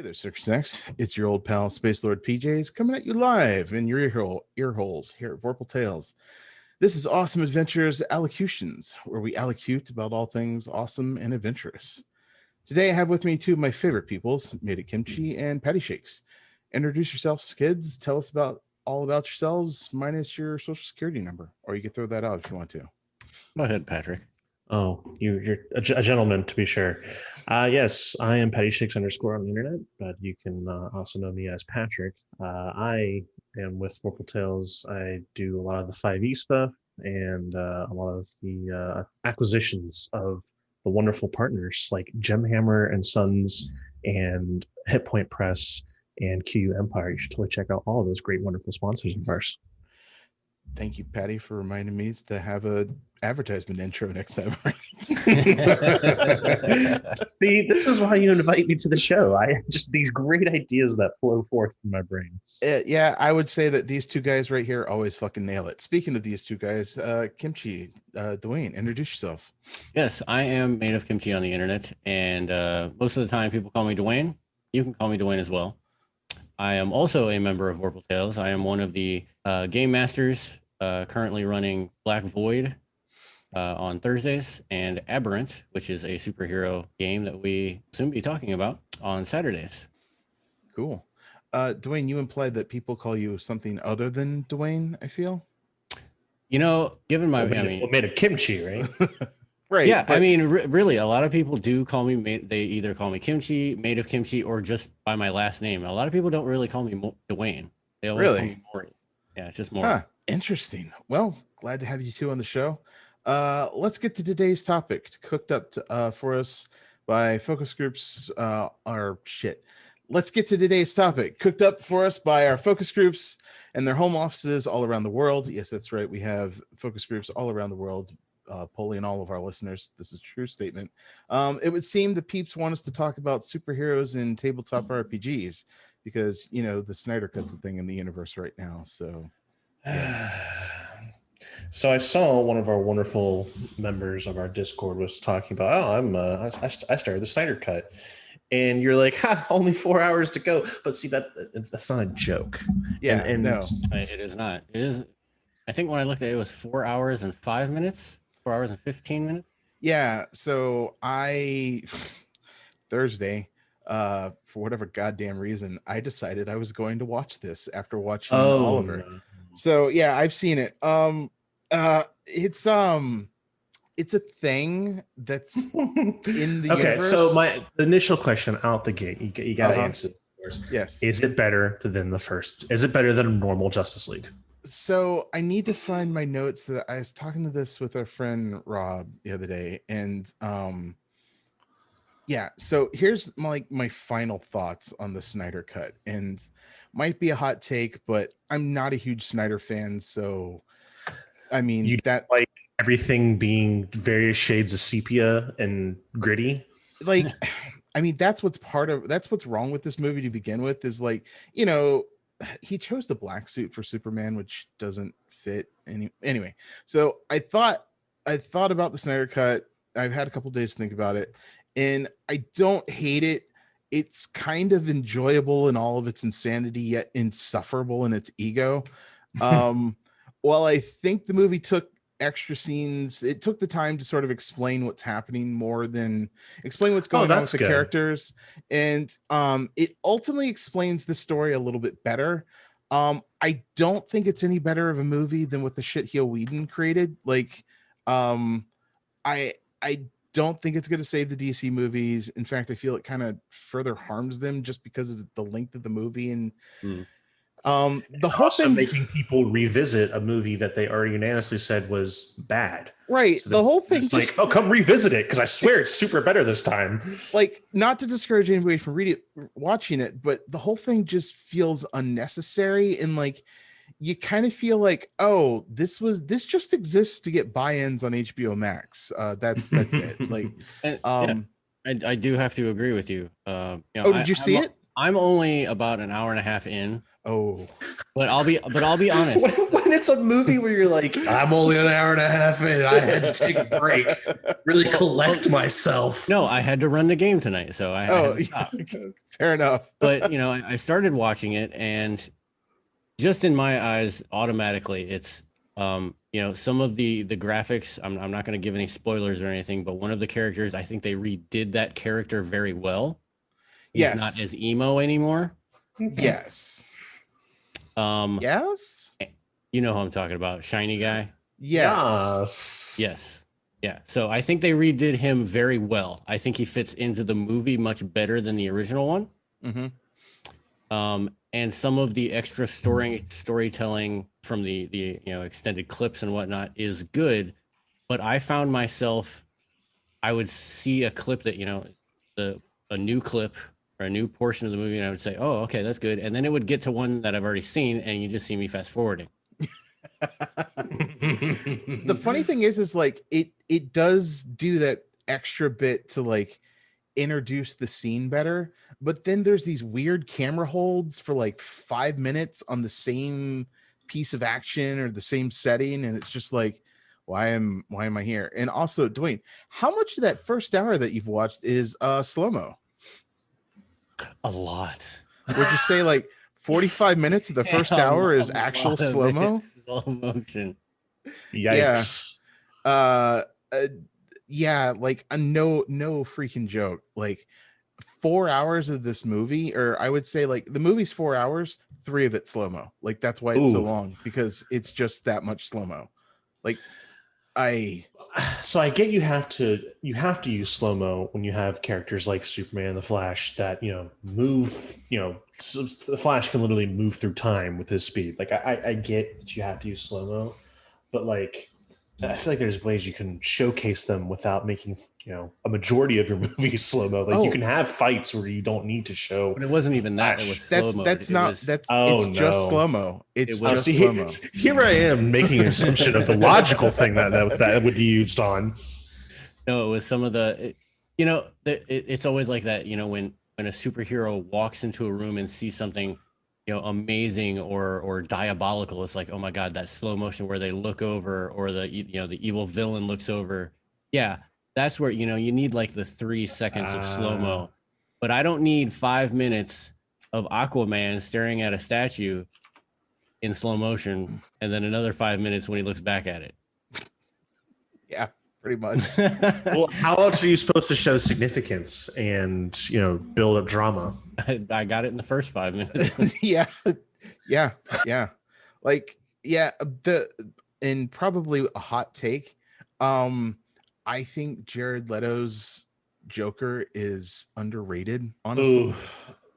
there, Circus Snacks. It's your old pal Space Lord PJs coming at you live in your ear holes here at Vorpal Tales. This is Awesome Adventures Allocutions, where we allocute about all things awesome and adventurous. Today I have with me two of my favorite peoples, Made It Kimchi and Patty Shakes. Introduce yourselves, kids. Tell us all about yourselves, minus your social security number, or you can throw that out if you want to. Go ahead, Patrick. Oh, you're a gentleman, to be sure. Yes, I am Patty Shakes _ on the internet, but you can also know me as Patrick. I am with Vorpal Tales. I do a lot of the 5e stuff and a lot of the acquisitions of the wonderful partners like Gemhammer and Sons and Hit Point Press and QU Empire. You should totally check out all of those great, wonderful sponsors of ours. Thank you, Patty, for reminding me to have a advertisement intro next time. See, this is why you invite me to the show. I just these great ideas that flow forth from my brain. Yeah, I would say that these two guys right here always fucking nail it. Speaking of these two guys, Kimchi, Duane, introduce yourself. Yes, I am Made of Kimchi on the internet, and most of the time people call me Duane. You can call me Duane as well. I am also a member of Vorpal Tales. I am one of the game masters currently running Black Void on Thursdays and Aberrant, which is a superhero game that we soon be talking about on Saturdays. Cool. Duane, you implied that people call you something other than Duane, I feel. You know, given my... made of kimchi, right? Right. Yeah, but... I mean, really, a lot of people do call me, they either call me Kimchi, Made of Kimchi, or just by my last name. A lot of people don't really call me Duane. They always call me Maury. Yeah, it's just Maury. Huh, interesting. Well, glad to have you two on the show. Let's get to today's topic, cooked up for us by focus groups. Let's get to today's topic, cooked up for us by our focus groups and their home offices all around the world. Yes, that's right. We have focus groups all around the world. Polling all of our listeners. This is a true statement. It would seem the peeps want us to talk about superheroes in tabletop RPGs because, you know, the Snyder Cut's a thing in the universe right now. So, yeah. So I saw one of our wonderful members of our Discord was talking about, I started the Snyder Cut. And you're like, only 4 hours to go. But see, that's not a joke. Yeah, and no. It is not. It is. I think when I looked at it, it was 4 hours and 5 minutes. 4 hours and 15 minutes. Yeah. So Thursday, for whatever goddamn reason, I decided I was going to watch this after watching Oliver. No. So yeah, I've seen it. It's a thing that's in the universe. So my initial question out the gate, you got to answer first. Yes. Is it better than the first? Is it better than a normal Justice League? So I need to find my notes. That I was talking to this with our friend Rob the other day, and yeah. So here's my final thoughts on the Snyder Cut, and might be a hot take, but I'm not a huge Snyder fan. So I mean, you that like everything being various shades of sepia and gritty. Like, I mean, that's what's wrong with this movie to begin with. Is like, you know. He chose the black suit for Superman, which doesn't fit anyway. So I thought about the Snyder Cut. I've had a couple days to think about it, and I don't hate it. It's kind of enjoyable in all of its insanity, yet insufferable in its ego. While I think the movie took extra scenes, it took the time to sort of explain what's happening more than explain what's going on with the characters, and it ultimately explains the story a little bit better. I don't think it's any better of a movie than what the shit Heel Whedon created. Like, I don't think it's going to save the DC movies. In fact, I feel it kind of further harms them just because of the length of the movie and the whole thing making people revisit a movie that they already unanimously said was bad. Right. So the whole thing just like, come revisit it because I swear it's super better this time. Like, not to discourage anybody from watching it, but the whole thing just feels unnecessary, and like you kind of feel like, oh, this just exists to get buy-ins on HBO Max. That's it. Like, I do have to agree with you. Did you see it? I'm only about an hour and a half in, Oh, but I'll be honest. When it's a movie where you're like, I'm only an hour and a half in, I had to take a break, really collect myself. No, I had to run the game tonight, so I had to stop. fair enough. But I started watching it, and just in my eyes, automatically, it's some of the graphics. I'm not going to give any spoilers or anything, but one of the characters, I think they redid that character very well. He's not as emo anymore. Yes. Yes. You know who I'm talking about, shiny guy. Yes. Yes. Yeah. So I think they redid him very well. I think he fits into the movie much better than the original one. Mm-hmm. And some of the extra storytelling from the extended clips and whatnot is good, but I found myself, I would see a clip that a new clip or a new portion of the movie, and I would say, oh, okay, that's good, and then it would get to one that I've already seen, and you just see me fast forwarding. The funny thing is like it does do that extra bit to like introduce the scene better, but then there's these weird camera holds for like 5 minutes on the same piece of action or the same setting, and it's just like, why am I here? And also, Duane, how much of that first hour that you've watched is slow-mo? A lot. Would you say like 45 minutes of the first hour is actual slow-mo? Slow motion. Yikes. Yeah, like a no freaking joke. Like 4 hours of this movie, or I would say like the movie's 4 hours, 3 of it slow-mo. Like that's why it's so long, because it's just that much slow-mo. Like so I get you have to use slow-mo when you have characters like Superman and the Flash that move, so the Flash can literally move through time with his speed. Like I get that you have to use slow-mo, but like I feel like there's ways you can showcase them without making a majority of your movies slow-mo. Like you can have fights where you don't need to show. But it wasn't even that. It was slow-mo. It's just slow-mo. It's just slow-mo. Here I am making an assumption of the logical thing that would be used on. No, it was some of the, it's always like that. When a superhero walks into a room and sees something amazing or diabolical, it's like, oh my god, that slow motion where they look over, or the evil villain looks over. Yeah, that's where you need like the 3 seconds of slow-mo. But I don't need 5 minutes of Aquaman staring at a statue in slow motion and then another 5 minutes when he looks back at it. Yeah, pretty much. Well, how else are you supposed to show significance and build up drama? I got it in the first 5 minutes. yeah. Like, yeah, and probably a hot take. I think Jared Leto's Joker is underrated, honestly.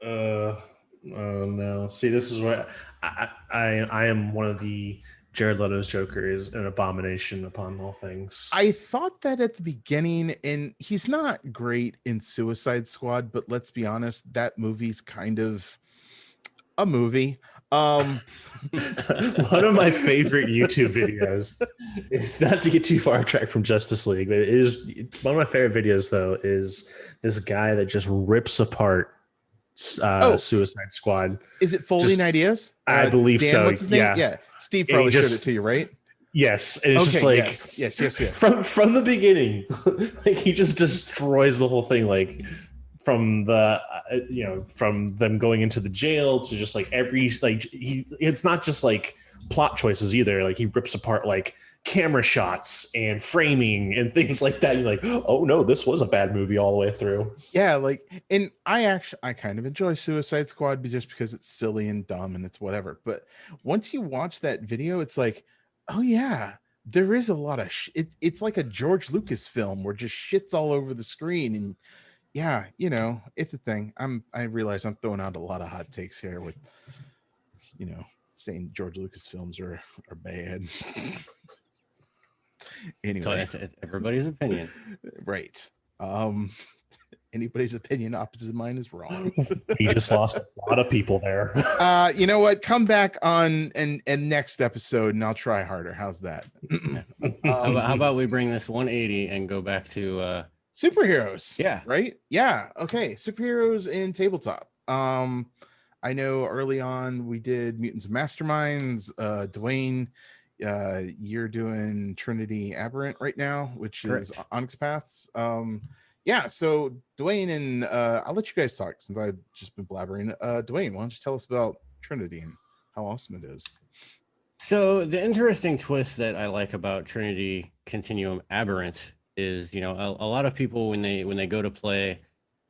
Oh no. See, this is what I am one of the Jared Leto's Joker is an abomination upon all things. I thought that at the beginning, and he's not great in Suicide Squad, but let's be honest, that movie's kind of a movie. One of my favorite YouTube videos is, not to get too far tracked from Justice League, but it is one of my favorite videos though, is this guy that just rips apart Suicide Squad. Is it Folding Ideas? I believe Dan, so. What's his name? Yeah. Steve probably showed it to you, right? Yes. And it's just like yes. From the beginning, like he just destroys the whole thing, like from the from them going into the jail to just like it's not just like plot choices either. Like he rips apart like camera shots and framing and things like that. You're like, oh no, this was a bad movie all the way through. Yeah, like, and I kind of enjoy Suicide Squad just because it's silly and dumb and it's whatever. But once you watch that video, it's like, oh yeah, there is a lot of it's like a George Lucas film where just shit's all over the screen. And yeah, it's a thing. I realize I'm throwing out a lot of hot takes here with saying George Lucas films are bad. Anyway, so it's everybody's opinion, right? Anybody's opinion opposite of mine is wrong. He just lost a lot of people there. You know what? Come back on and next episode, and I'll try harder. How's that? How about we bring this 180 and go back to superheroes? Yeah. Right. Yeah. Okay. Superheroes in tabletop. I know early on we did Mutants and Masterminds. Duane, you're doing Trinity Aberrant right now, which is Correct. Onyx Paths. Yeah, so Duane and I'll let you guys talk since I've just been blabbering. Duane, why don't you tell us about Trinity and how awesome it is? So the interesting twist that I like about Trinity Continuum Aberrant is, a lot of people when they go to play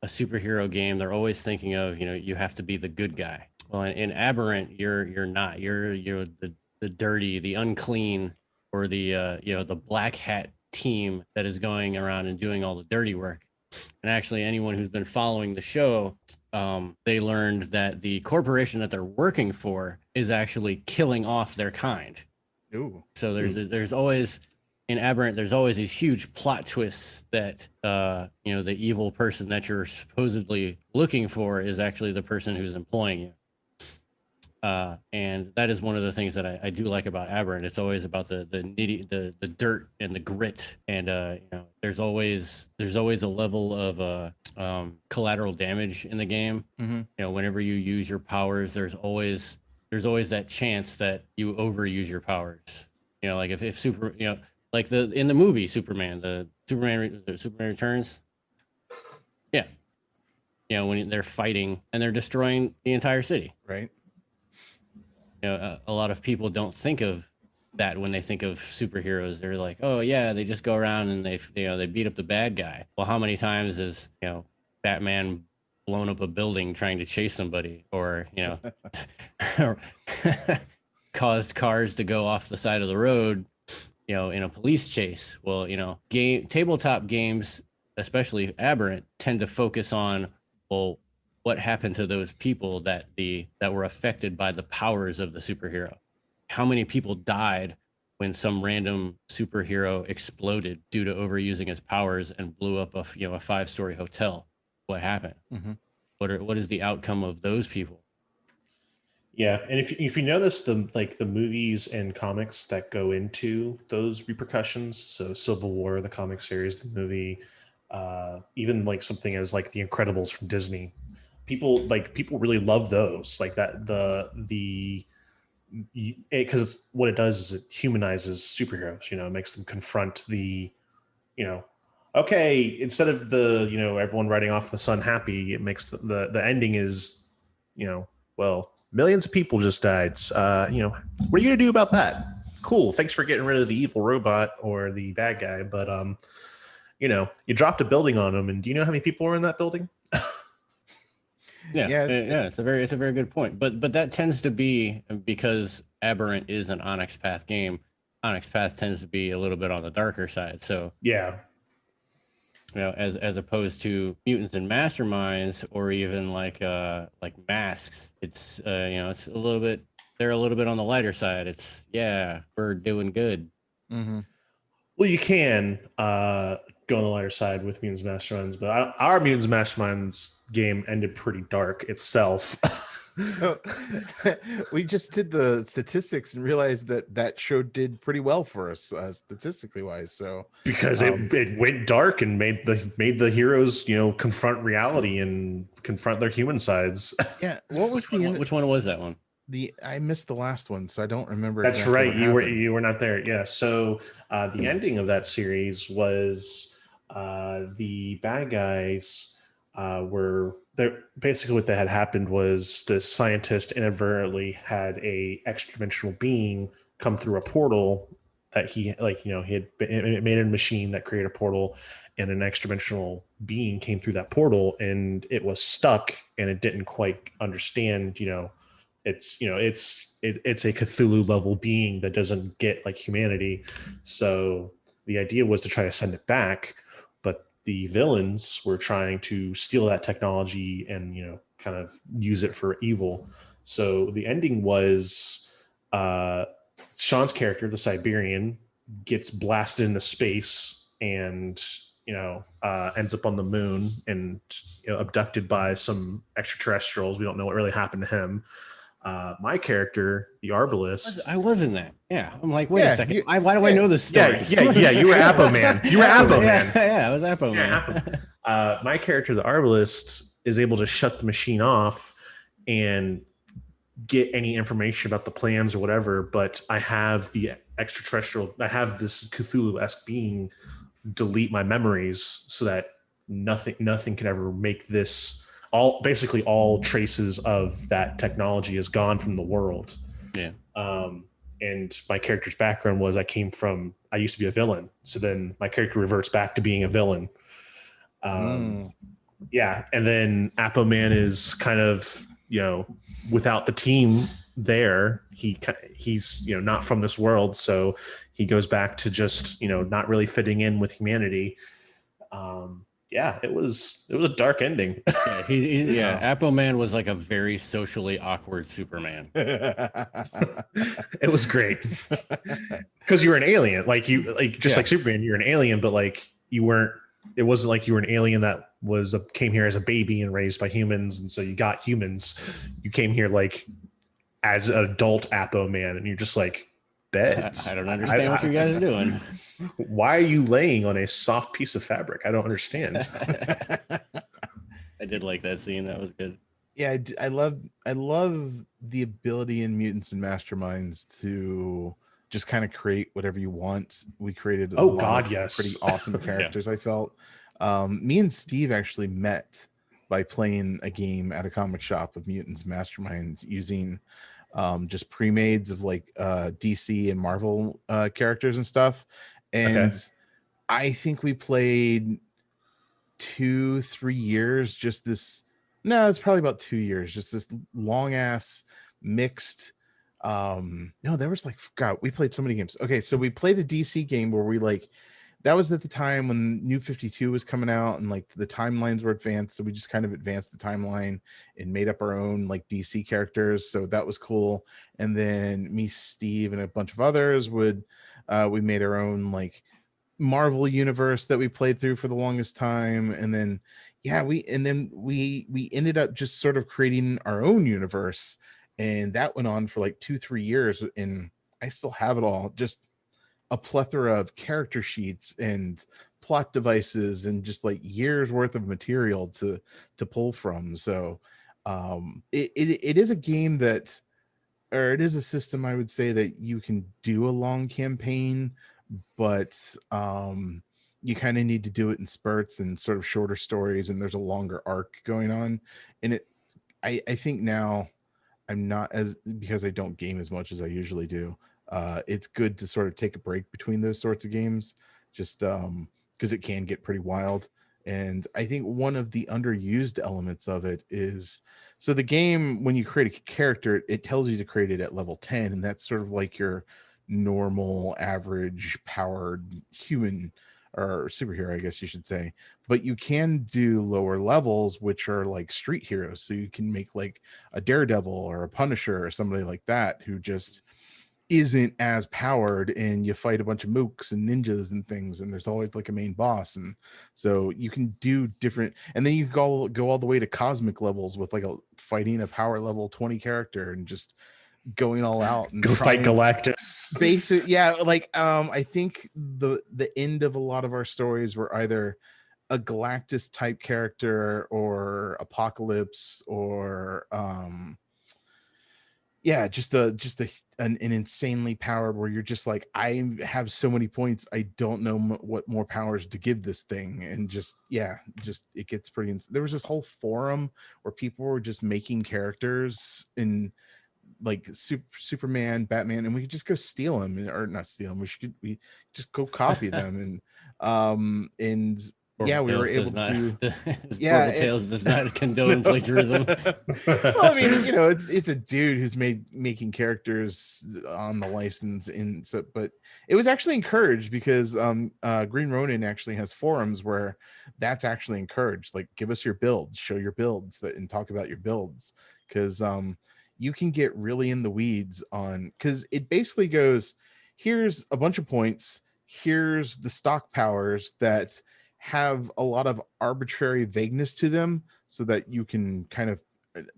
a superhero game, they're always thinking of, you have to be the good guy. Well, in Aberrant, you're not. You're the dirty, the unclean, or the black hat team that is going around and doing all the dirty work. And actually, anyone who's been following the show, they learned that the corporation that they're working for is actually killing off their kind. Ooh. So there's always in Aberrant, there's always these huge plot twists that the evil person that you're supposedly looking for is actually the person who's employing you. And that is one of the things that I do like about Aberrant. It's always about the dirt and the grit, and there's always a level of collateral damage in the game. Mm-hmm. Whenever you use your powers, there's always that chance that you overuse your powers. Like if super, like in the movie Superman, Superman Returns. Yeah, when they're fighting and they're destroying the entire city. Right. A lot of people don't think of that when they think of superheroes. They're like, oh yeah, they just go around and they beat up the bad guy. Well, how many times has Batman blown up a building trying to chase somebody, or caused cars to go off the side of the road, in a police chase? Well, tabletop games, especially Aberrant, tend to focus on, well, what happened to those people that were affected by the powers of the superhero? How many people died when some random superhero exploded due to overusing his powers and blew up a 5-story hotel? What happened? Mm-hmm. What is the outcome of those people? Yeah, and if you notice the movies and comics that go into those repercussions, so Civil War, the comic series, the movie, even like something as like The Incredibles from Disney, people really love those, like that because what it does is it humanizes superheroes. It makes them confront the okay, instead of the everyone riding off the sun happy, it makes the ending is well, millions of people just died. What are you gonna do about that? Cool, thanks for getting rid of the evil robot or the bad guy, but you dropped a building on them, and do you know how many people were in that building? Yeah. It's a very good point. But that tends to be because Aberrant is an Onyx Path game. Onyx Path tends to be a little bit on the darker side. So yeah, as opposed to Mutants and Masterminds, or even like Masks, it's it's a little bit, they're a little bit on the lighter side. It's we're doing good. Mm-hmm. Well, you can go on the lighter side with Mutants Masterminds, but our Mutants Masterminds game ended pretty dark itself. So, we just did the statistics and realized that show did pretty well for us statistically wise. So because it went dark and made the heroes confront reality and confront their human sides. Yeah, what was Which one was that one? I missed the last one, so I don't remember. That's exactly right. You were not there. Yeah. So the ending of that series was the bad guys were there. Basically, what that had happened was the scientist inadvertently had a extra-dimensional being come through a portal that he had made a machine that created a portal, and an extra-dimensional being came through that portal, and it was stuck, and it didn't quite understand. It's a Cthulhu level being that doesn't get like humanity. So the idea was to try to send it back, but the villains were trying to steal that technology and kind of use it for evil. So the ending was Shawn's character, the Siberian, gets blasted into space and ends up on the moon and abducted by some extraterrestrials. We don't know what really happened to him. My character, the Arbalist. I was in that. Yeah. I'm like, wait a second. Why do I know this story? Yeah. You were Apo Man. You were Apo Man. Yeah, I was Apo Man. My character, the Arbalist, is able to shut the machine off and get any information about the plans or whatever, but I have the extraterrestrial, I have this Cthulhu-esque being delete my memories so that nothing can ever make this, basically all traces of that technology is gone from the world. Yeah. And my character's background was I used to be a villain. So then my character reverts back to being a villain. Yeah. And then Apo Man is kind of, without the team there, he's, not from this world. So he goes back to just, not really fitting in with humanity. Yeah, it was a dark ending. Yeah, Apo Man was like a very socially awkward Superman. It was great because you were an alien, like Superman. You're an alien, but like you weren't. It wasn't like you were an alien that came here as a baby and raised by humans, and so you got humans. You came here like as an adult Apo Man, and you're just like, beds. I don't understand what you guys are doing. Why are you laying on a soft piece of fabric? I don't understand. I did like that scene. That was good. Yeah, I love the ability in Mutants and Masterminds to just kind of create whatever you want. We created pretty awesome characters. Yeah. I felt me and Steve actually met by playing a game at a comic shop of Mutants and Masterminds using just pre-mades of like DC and Marvel characters and stuff. And I think we played 2-3 years, it's probably about 2 years, just this long ass mixed. There was we played so many games. Okay, so we played a DC game where that was at the time when New 52 was coming out and like the timelines were advanced. So we just kind of advanced the timeline and made up our own like DC characters. So that was cool. And then me, Steve, and a bunch of others we made our own like Marvel universe that we played through for the longest time. And then, we ended up just sort of creating our own universe. And that went on for like 2-3 years. And I still have it all, just a plethora of character sheets and plot devices and just like years worth of material to pull from. So it is a game it is a system, I would say, that you can do a long campaign, but you kind of need to do it in spurts and sort of shorter stories, and there's a longer arc going on. And I think now I'm not because I don't game as much as I usually do. It's good to sort of take a break between those sorts of games, just because it can get pretty wild. And I think one of the underused elements of it is, so the game, when you create a character, it tells you to create it at level 10, and that's sort of like your normal average powered human or superhero, I guess you should say. But you can do lower levels, which are like street heroes. So you can make like a Daredevil or a Punisher or somebody like that who just isn't as powered, and you fight a bunch of mooks and ninjas and things, and there's always like a main boss. And so you can do different, and then you go all the way to cosmic levels with like fighting a power level 20 character and just going all out and go fight Galactus. Basic, I think the end of a lot of our stories were either a Galactus type character or Apocalypse or just an insanely powered, where you're just like, I have so many points, I don't know what more powers to give this thing. And just it gets pretty there was this whole forum where people were just making characters in like Superman, Batman, and we could just go steal them, or not steal them, we just go copy them. And we were able to. Tales does not condone plagiarism. Well, I mean, it's a dude who's making characters on the license, but it was actually encouraged because Green Ronin actually has forums where that's actually encouraged. Like, give us your builds, show your builds, and talk about your builds, because you can get really in the weeds because it basically goes, here's a bunch of points, here's the stock powers that have a lot of arbitrary vagueness to them, so that you can kind of,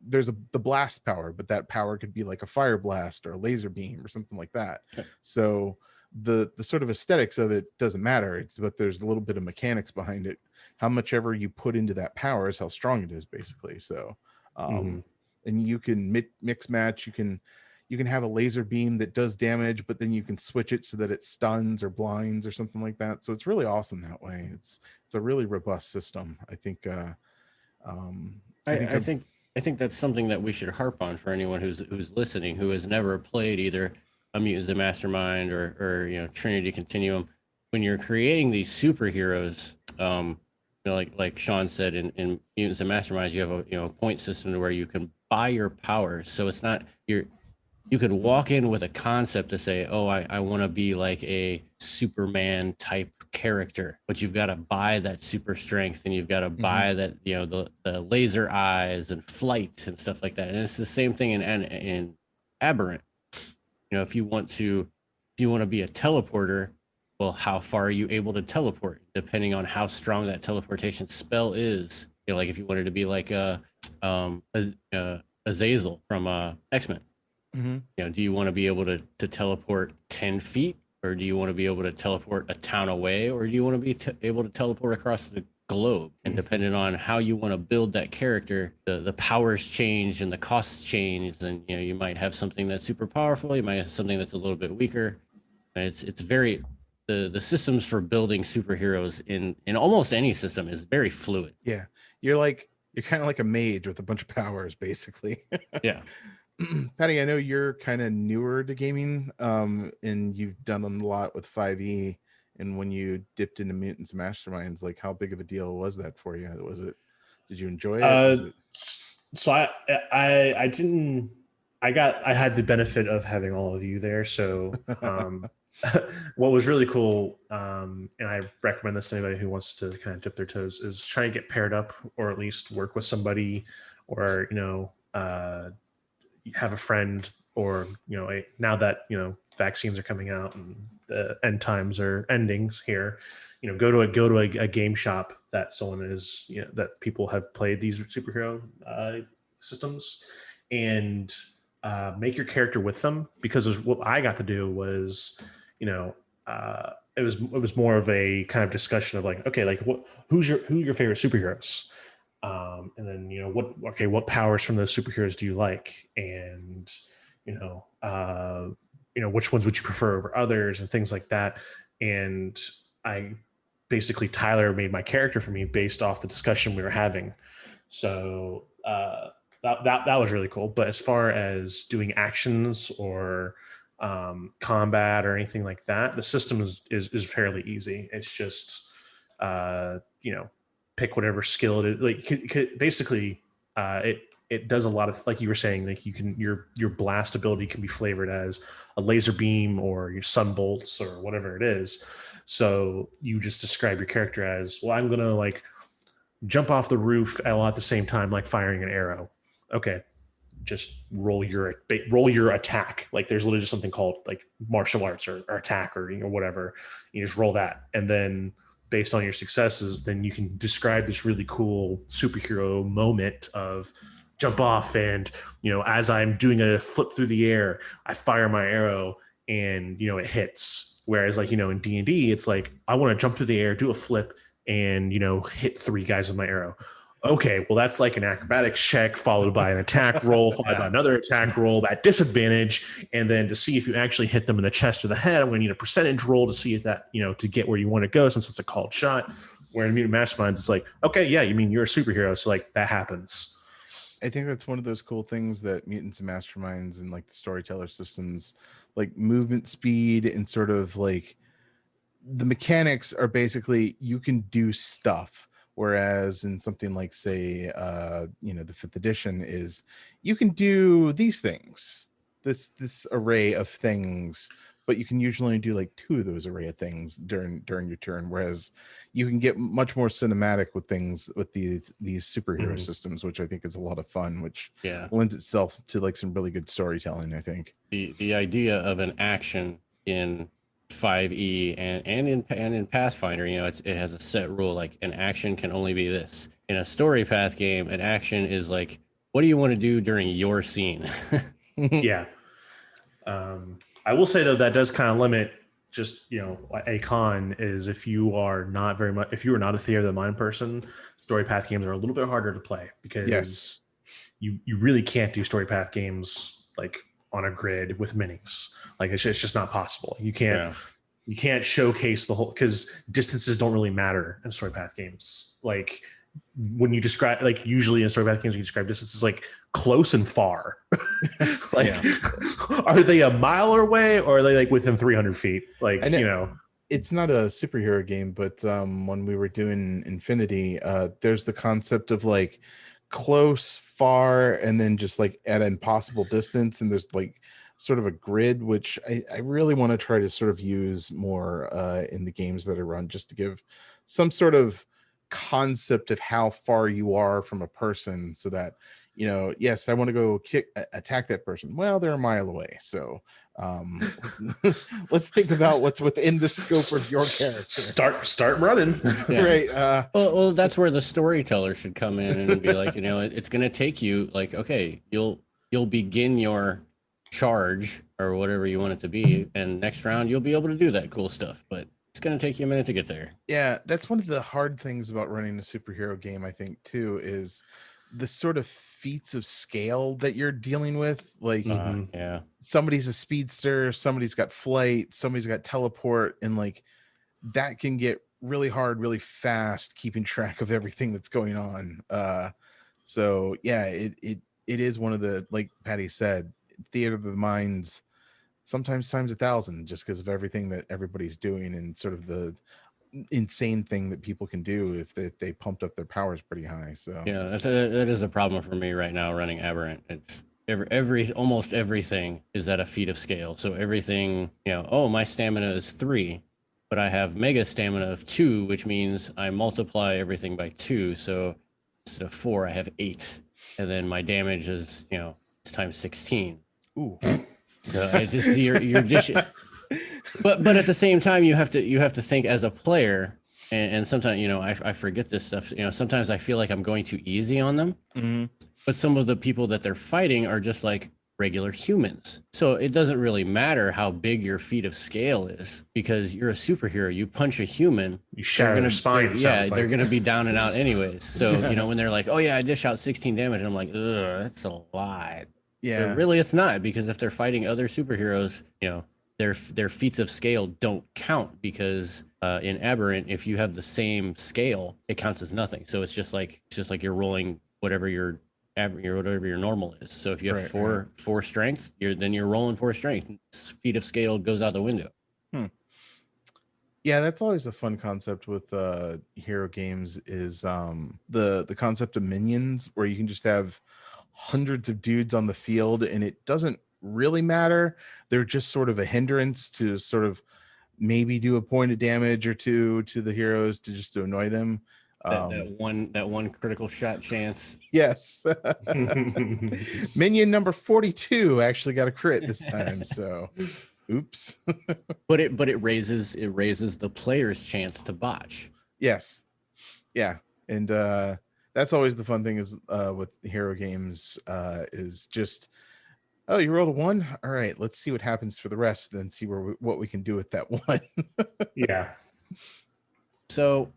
there's the blast power, but that power could be like a fire blast or a laser beam or something like that. Okay. So the sort of aesthetics of it doesn't matter, but there's a little bit of mechanics behind it. How much ever you put into that power is how strong it is, basically. So and you can mix match. You can have a laser beam that does damage, but then you can switch it so that it stuns or blinds or something like that. So it's really awesome that way. It's a really robust system. I think. I think that's something that we should harp on for anyone who's listening who has never played either a Mutants and Mastermind or Trinity Continuum. When you're creating these superheroes, like Shawn said, in Mutants and Masterminds, you have a point system to where you can buy your powers. So it's not you could walk in with a concept to say, oh, I want to be like a Superman type character, but you've got to buy that super strength, and you've got to buy that, the laser eyes and flight and stuff like that. And it's the same thing in Aberrant. If you want to be a teleporter, well, how far are you able to teleport? Depending on how strong that teleportation spell is. Like if you wanted to be like Azazel from X-Men. Do you want to be able to teleport 10 feet, or do you want to be able to teleport a town away, or do you want to be able to teleport across the globe? And depending on how you want to build that character, the powers change and the costs change. And you might have something that's super powerful, you might have something that's a little bit weaker. And it's very the systems for building superheroes in almost any system is very fluid. Yeah, you're kind of like a mage with a bunch of powers, basically. Yeah. Patty, I know you're kind of newer to gaming, and you've done a lot with 5e. And when you dipped into Mutants and Masterminds, like how big of a deal was that for you? Did you enjoy it? So I didn't. I had the benefit of having all of you there. So what was really cool, and I recommend this to anybody who wants to kind of dip their toes, is try and get paired up, or at least work with somebody, or have a friend, or now that vaccines are coming out and the end times are endings here, go to a game shop that someone is that people have played these superhero systems, and make your character with them, because what I got to do was it was more of a kind of discussion of like, okay, like who are your favorite superheroes. And then what powers from those superheroes do you like, and which ones would you prefer over others, and things like that. And I basically Tyler made my character for me based off the discussion we were having. So that was really cool. But as far as doing actions or combat or anything like that, the system is fairly easy. It's just pick whatever skill it is. Like basically, it does a lot of, like you were saying, like your blast ability can be flavored as a laser beam or your sun bolts or whatever it is. So you just describe your character as, well, I'm gonna like jump off the roof all at the same time, like firing an arrow. Okay, just roll your attack. Like there's literally just something called like martial arts or attack or whatever. You just roll that, and then based on your successes, then you can describe this really cool superhero moment of jump off, and as I'm doing a flip through the air, I fire my arrow, and it hits. Whereas like in D&D, it's like I want to jump through the air, do a flip, and hit 3 guys with my arrow. Okay, well that's like an acrobatics check followed by an attack roll, followed by another attack roll at disadvantage, and then to see if you actually hit them in the chest or the head, I'm going to need a percentage roll to see if that to get where you want to go, since it's a called shot. Where in Mutant Masterminds, it's like, okay, yeah, you mean you're a superhero, so like that happens. I think that's one of those cool things that Mutants and Masterminds and like the storyteller systems, like movement speed and sort of like the mechanics are basically you can do stuff. Whereas in something like, say, the 5th edition is you can do these things, this array of things, but you can usually only do like 2 of those array of things during your turn. Whereas you can get much more cinematic with things with these superhero systems, which I think is a lot of fun, which lends itself to like some really good storytelling, I think. The idea of an action in 5e and in Pathfinder, it has a set rule, like an action can only be this. In a story path game, an action is like, what do you want to do during your scene? Yeah. I will say though, that does kind of limit just, a con is if you are not a theater of the mind person, story path games are a little bit harder to play because you really can't do story path games like on a grid with minis. Like it's just not possible. You can't showcase the whole, because distances don't really matter in story path games. Like when you describe, like usually in story path games, you describe distances like close and far. Like, are they a mile away or are they like within 300 feet? Like, it's not a superhero game, but when we were doing Infinity, there's the concept of like close, far, and then just like at an impossible distance, and there's like sort of a grid, which I really want to try to sort of use more in the games that I run, just to give some sort of concept of how far you are from a person, so that yes, I want to go attack that person, well, they're a mile away, so let's think about what's within the scope of your character. Start running. Right. Well, that's where the storyteller should come in and be like, it's going to take you, like, okay, you'll begin your charge or whatever you want it to be, and next round you'll be able to do that cool stuff, but it's going to take you a minute to get there. Yeah, that's one of the hard things about running a superhero game, I think, too, is the sort of feats of scale that you're dealing with. Like, somebody's a speedster, somebody's got flight, somebody's got teleport, and like that can get really hard really fast, keeping track of everything that's going on. So yeah, it is one of the, like Patty said, theater of the minds sometimes times 1,000, just because of everything that everybody's doing and sort of the insane thing that people can do if they pumped up their powers pretty high. So yeah, that is a problem for me right now running Aberrant. It's almost everything is at a feat of scale. So everything, my stamina is 3, but I have mega stamina of 2, which means I multiply everything by 2. So instead of 4, I have 8, and then my damage is it's times 16. Ooh. So I just see you're just, but at the same time you have to think as a player, and sometimes I forget this stuff. Sometimes I feel like I'm going too easy on them. Mm-hmm. But some of the people that they're fighting are just like regular humans. So it doesn't really matter how big your feat of scale is, because you're a superhero. You punch a human, you shatter their spine. They're going to be down and out anyways. So, when they're like, oh yeah, I dish out 16 damage, and I'm like, ugh, that's a lot. Yeah. But really, it's not, because if they're fighting other superheroes, their feats of scale don't count, because in Aberrant, if you have the same scale, it counts as nothing. So it's just like you're rolling whatever your average or whatever your normal is. So if you have four strength, you're rolling 4 strength. Feat of scale goes out the window. Yeah, that's always a fun concept with hero games, is the concept of minions, where you can just have hundreds of dudes on the field and it doesn't really matter. They're just sort of a hindrance to sort of maybe do a point of damage or 2 to the heroes, to annoy them. That one critical shot chance. Yes. Minion number 42 actually got a crit this time, so oops. but it raises the player's chance to botch. Yes. Yeah. And that's always the fun thing is with hero games, is just, oh, you rolled a 1? All right, let's see what happens for the rest, then see what we can do with that 1. Yeah. So,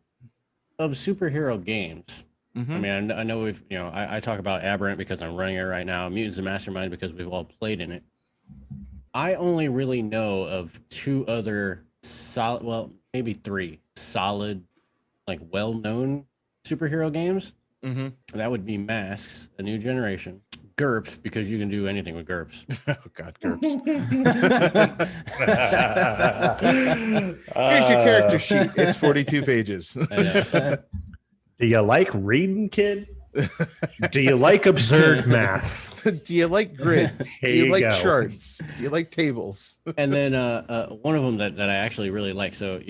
of superhero games, mm-hmm. I mean, I know we've, I talk about Aberrant because I'm running it right now, Mutants and Mastermind because we've all played in it. I only really know of 2 other solid, well, maybe 3 solid, like well-known superhero games. Mm-hmm. That would be Masks, A New Generation, GURPS, because you can do anything with GURPS. Oh God, GURPS. Here's your character sheet. It's 42 pages. Do you like reading, kid? Do you like absurd math? Do you like grids? Do you like charts? Do you like tables? And then one of them that I actually really like. So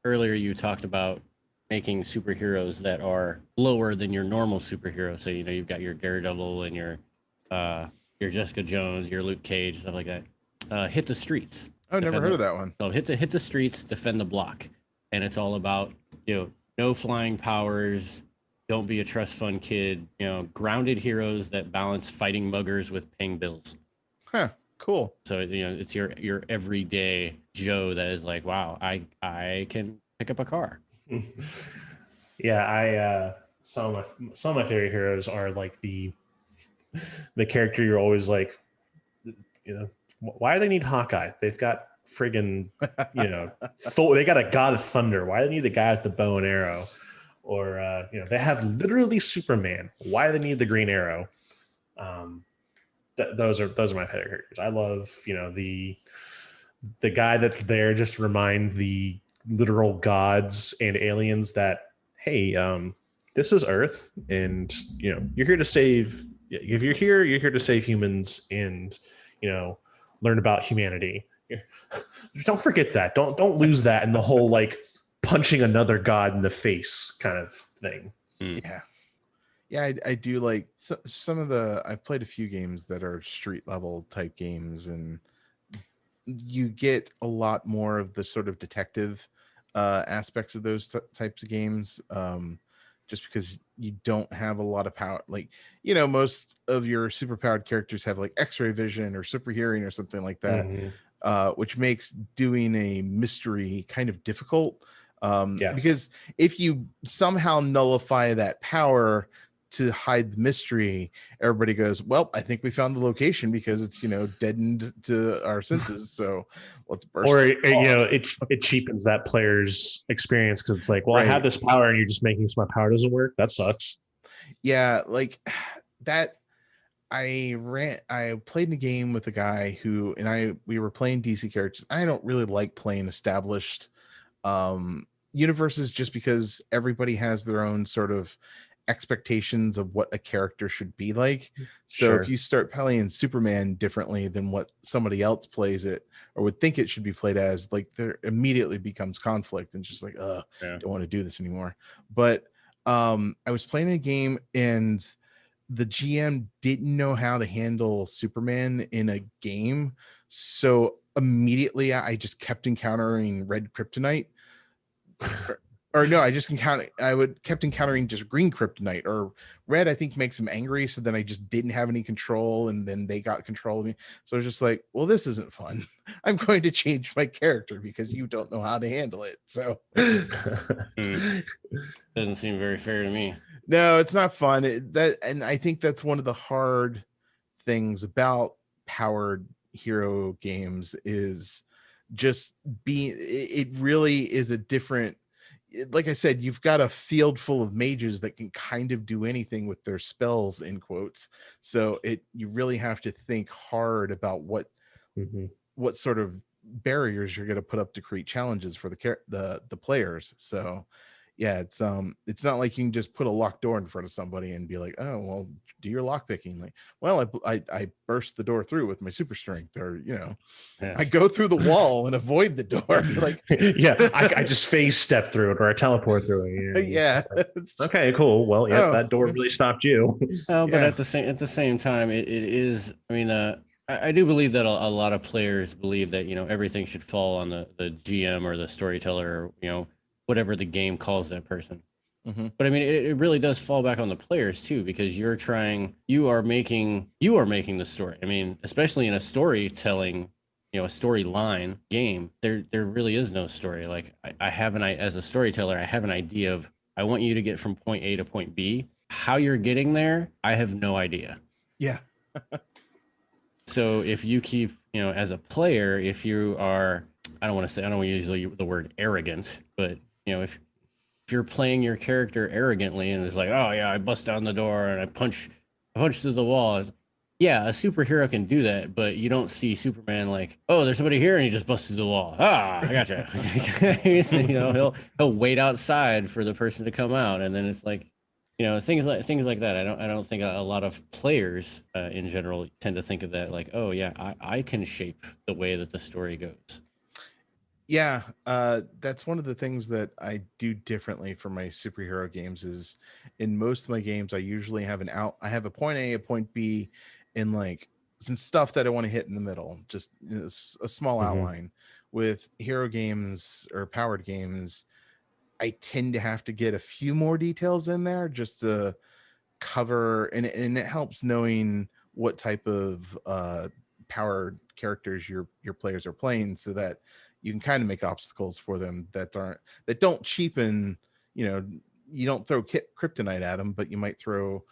earlier you talked about making superheroes that are lower than your normal superhero. So you've got your Daredevil and your Jessica Jones, your Luke Cage, stuff like that. Hit the Streets. I've never heard of that one. So hit the streets, defend the block, and it's all about no flying powers. Don't be a trust fund kid. Grounded heroes that balance fighting muggers with paying bills. Huh. Cool. So it's your everyday Joe that is like, wow, I can pick up a car. Yeah, some of my favorite heroes are like the the character you're always like, why do they need Hawkeye? They've got friggin', Thor. They got a god of thunder. Why do they need the guy with the bow and arrow? Or they have literally Superman. Why do they need the Green Arrow? Those are my favorite characters. I love the guy that's there just to remind the literal gods and aliens that, hey, this is Earth, and you're here to save. If you're here to save humans and learn about humanity. Don't forget that. Don't lose that in the whole like punching another god in the face kind of thing. Yeah, I do like some of the. I've played a few games that are street level type games, and you get a lot more of the sort of detective aspects of those types of games. Just because you don't have a lot of power, like most of your superpowered characters have like X-ray vision or super hearing or something like that, which makes doing a mystery kind of difficult. Because if you somehow nullify that power to hide the mystery, everybody goes, well, I think we found the location because it's deadened to our senses, so let's burst. Or it cheapens that player's experience because it's like, well, right. I have this power and you're just making so my power doesn't work. That sucks. Yeah, like that. I played in a game with a guy who we were playing DC characters. I don't really like playing established universes just because everybody has their own sort of expectations of what a character should be like. So if you start playing Superman differently than what somebody else plays it or would think it should be played as, like there immediately becomes conflict and just like, don't want to do this anymore. But I was playing a game and the GM didn't know how to handle Superman in a game. So immediately I just kept encountering red kryptonite. Or no, kept encountering just green kryptonite, or red I think makes him angry, so then I just didn't have any control and then they got control of me. So I was just like, well, this isn't fun. I'm going to change my character because you don't know how to handle it. So doesn't seem very fair to me. No, it's not fun. And I think that's one of the hard things about powered hero games is just it really is a different, like I said, you've got a field full of mages that can kind of do anything with their spells, in quotes. So you really have to think hard about what sort of barriers you're going to put up to create challenges for the players. So yeah, it's not like you can just put a locked door in front of somebody and be like, oh, well, do your lock picking. Like, well, I burst the door through with my super strength, or I go through the wall and avoid the door. Like, I just phase step through it, or I teleport through it. Yeah. Like, okay, cool. Well, that door really stopped you. But at the same time, it is. I mean, I do believe that a lot of players believe that everything should fall on the GM or the storyteller, or whatever the game calls that person. But I mean, it really does fall back on the players too, because you are making the story. I mean, especially in a storytelling, a storyline game, there really is no story. Like as a storyteller, I have an idea of, I want you to get from point A to point B. How you're getting there, I have no idea. Yeah. So if you keep, as a player, if you are, I don't want to use the word arrogant, but if you're playing your character arrogantly and it's like, oh yeah, I bust down the door and I punch through the wall. Yeah, a superhero can do that, but you don't see Superman like, oh, there's somebody here and he just busts through the wall. I gotcha. He'll wait outside for the person to come out, and then it's like, things like that. I don't think a lot of players in general tend to think of that like, oh yeah, I can shape the way that the story goes. Yeah, that's one of the things that I do differently for my superhero games is in most of my games, I usually have I have a point A, a point B, and like some stuff that I want to hit in the middle, just a small outline. With hero games or powered games, I tend to have to get a few more details in there just to cover, and it helps knowing what type of powered characters your players are playing, so that you can kind of make obstacles for them that don't cheapen, you don't throw kryptonite at them, but you might throw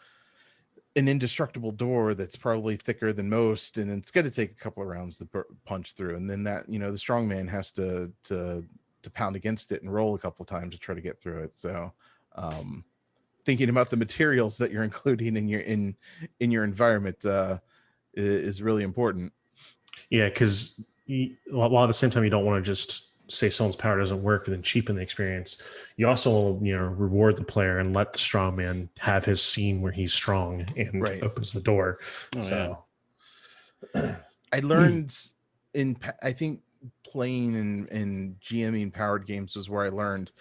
an indestructible door that's probably thicker than most, and it's going to take a couple of rounds to punch through, and then that, the strong man has to pound against it and roll a couple of times to try to get through it. So thinking about the materials that you're including in your environment is really important. Yeah, because while at the same time you don't want to just say someone's power doesn't work and then cheapen the experience, you also reward the player and let the strong man have his scene where he's strong and opens the door. I learned I think playing and GMing powered games was where I learned,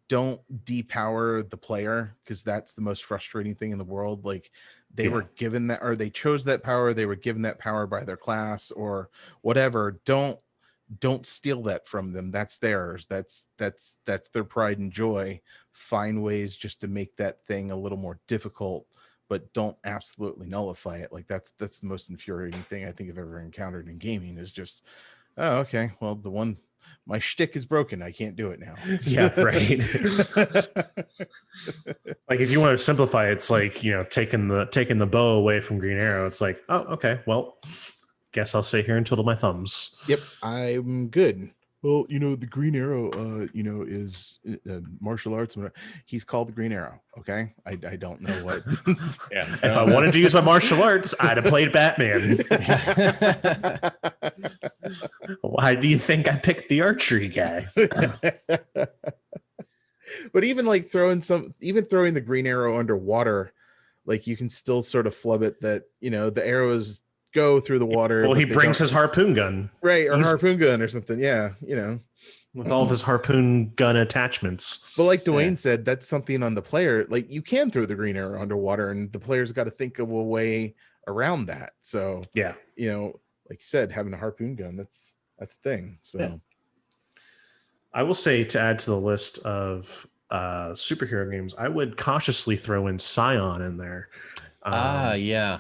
don't depower the player, because that's the most frustrating thing in the world. Like they were given that, or they chose that power, they were given that power by their class or whatever. Don't steal that from them. That's theirs. That's their pride and joy. Find ways just to make that thing a little more difficult, but don't absolutely nullify it. Like that's the most infuriating thing I think I've ever encountered in gaming, is just, oh, okay, well, my shtick is broken, I can't do it now. Yeah, right. Like if you want to simplify, it's like, taking the bow away from Green Arrow. It's like, oh, okay, well, guess I'll stay here and twiddle my thumbs. Yep, I'm good. Well, the Green Arrow, is martial arts. He's called the Green Arrow. Okay, I don't know what. Yeah, if I wanted to use my martial arts, I'd have played Batman. Why do you think I picked the archery guy? But even like throwing the Green Arrow underwater, like you can still sort of flub it that the arrows go through the water. Well, he brings his harpoon gun, right, or harpoon gun or something. Yeah, with all of his harpoon gun attachments. But like Duane said, that's something on the player. Like you can throw the Green Arrow underwater, and the player's got to think of a way around that. So yeah, like you said, having a harpoon gun, that's the thing. So I will say, to add to the list of superhero games, I would cautiously throw in Scion in there. Yeah.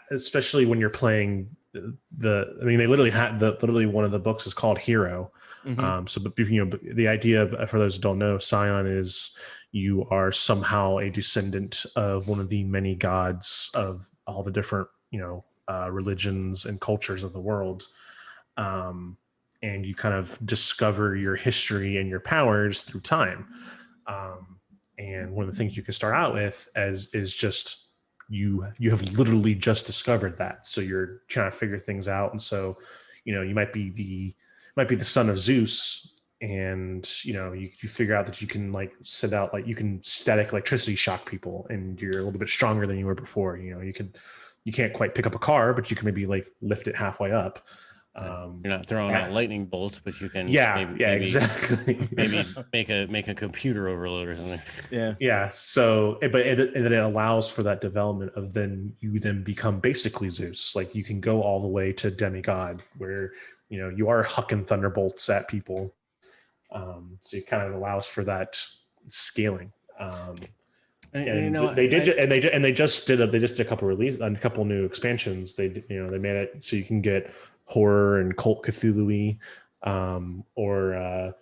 Especially when you're playing they literally had literally one of the books is called Hero. Mm-hmm. So the idea, for those who don't know, Scion is you are somehow a descendant of one of the many gods of all the different religions and cultures of the world, and you kind of discover your history and your powers through time. And one of the things you can start out with is just you have literally just discovered that, so you're trying to figure things out. And so you might be the son of Zeus, and you figure out that you can send out, you can static electricity shock people, and you're a little bit stronger than you were before. You can't quite pick up a car, but you can maybe lift it halfway up. You're not throwing out lightning bolts, but you can exactly maybe make a computer overload or something. Yeah. So it allows for that development of then you become basically Zeus. Like you can go all the way to demigod, where you are hucking thunderbolts at people. So it kind of allows for that scaling. They just did a couple a couple new expansions. They made it so you can get horror and cult Cthulhu-y, or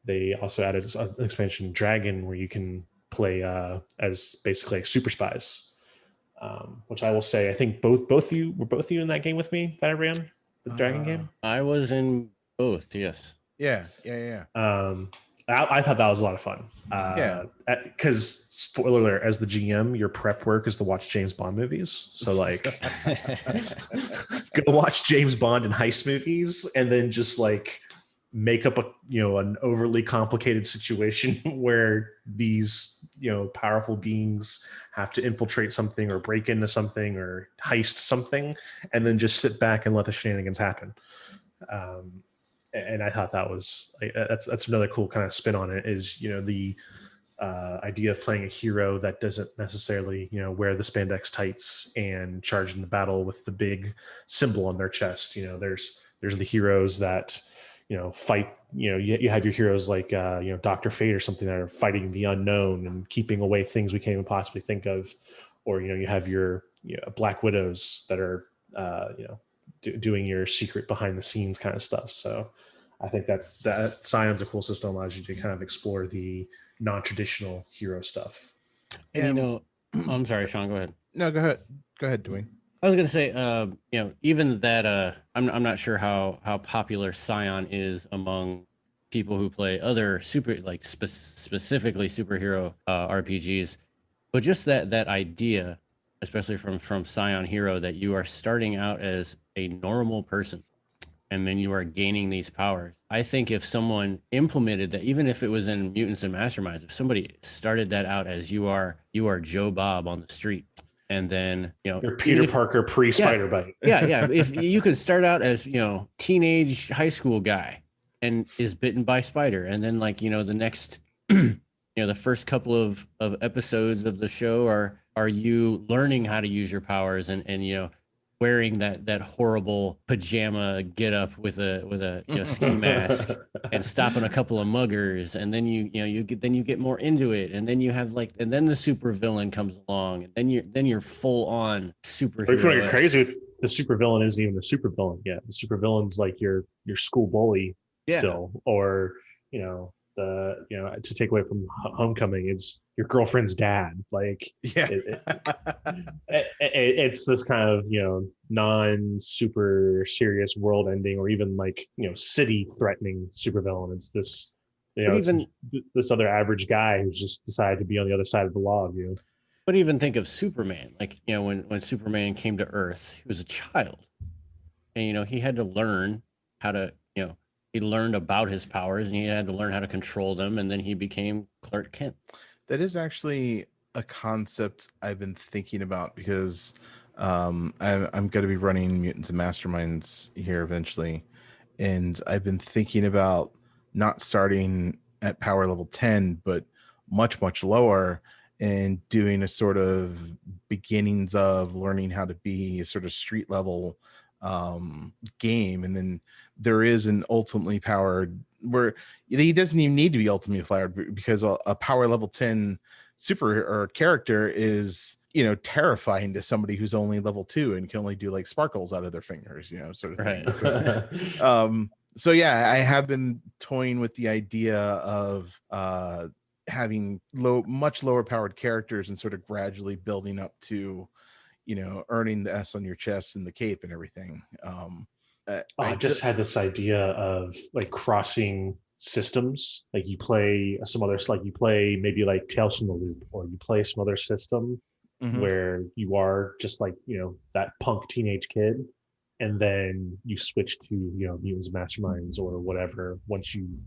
they also added an expansion, Dragon, where you can play as basically super spies, which I will say I think both of you in that game with me that I ran, the Dragon game. I was in both. Yes. Yeah. I thought that was a lot of fun. Because spoiler alert, as the GM, your prep work is to watch James Bond movies. So go watch James Bond and heist movies, and then just make up an overly complicated situation where these powerful beings have to infiltrate something or break into something or heist something, and then just sit back and let the shenanigans happen. And I thought that was that's another cool kind of spin on it, is the idea of playing a hero that doesn't necessarily wear the spandex tights and charge into battle with the big symbol on their chest. There's the heroes that fight. You have your heroes like Dr. Fate or something that are fighting the unknown and keeping away things we can't even possibly think of, or you have your Black Widows that are doing your secret behind the scenes kind of stuff. So I think that Scion's a cool system, allows you to kind of explore the non-traditional hero stuff. And I'm sorry, Shawn, go ahead. No, go ahead. Go ahead, Duane. I was gonna say, even that, I'm not sure how popular Scion is among people who play other specifically superhero RPGs, but just that idea, especially from Scion Hero, that you are starting out as a normal person, and then you are gaining these powers. I think if someone implemented that, even if it was in Mutants and Masterminds, if somebody started that out as you are Joe Bob on the street, and then you're Peter Parker pre-spider bite. Yeah. If you could start out as teenage high school guy and is bitten by spider, and then the next the first couple of episodes of the show are you learning how to use your powers and wearing that horrible pajama get up with a ski mask and stopping a couple of muggers, and then you get more into it, and then you have and then the super villain comes along, and then you're full on superhero. If you're crazy, the super villain isn't even the super villain yet. The super villain's like your school bully still, or to take away from Homecoming, it's your girlfriend's dad. It's this kind of non-super serious world ending, or even city threatening supervillain. It's this this other average guy who's just decided to be on the other side of the law. But even think of Superman. When Superman came to Earth, he was a child, and he had to learn how to he learned about his powers, and he had to learn how to control them, and then he became Clark Kent. That is actually a concept I've been thinking about, because I'm going to be running Mutants and Masterminds here eventually, and I've been thinking about not starting at power level 10, but much lower, and doing a sort of beginnings of learning how to be a sort of street level game, and then there is an ultimately powered where he doesn't even need to be ultimately powered, because a power level 10 super or character is terrifying to somebody who's only level 2 and can only do sparkles out of their fingers, sort of thing. Right. So yeah, I have been toying with the idea of having much lower powered characters and sort of gradually building up to earning the S on your chest and the cape and everything. I just had this idea of crossing systems. You play some other, you play maybe Tales from the Loop, or you play some other system where you are just that punk teenage kid, and then you switch to Mutants and Masterminds or whatever once you've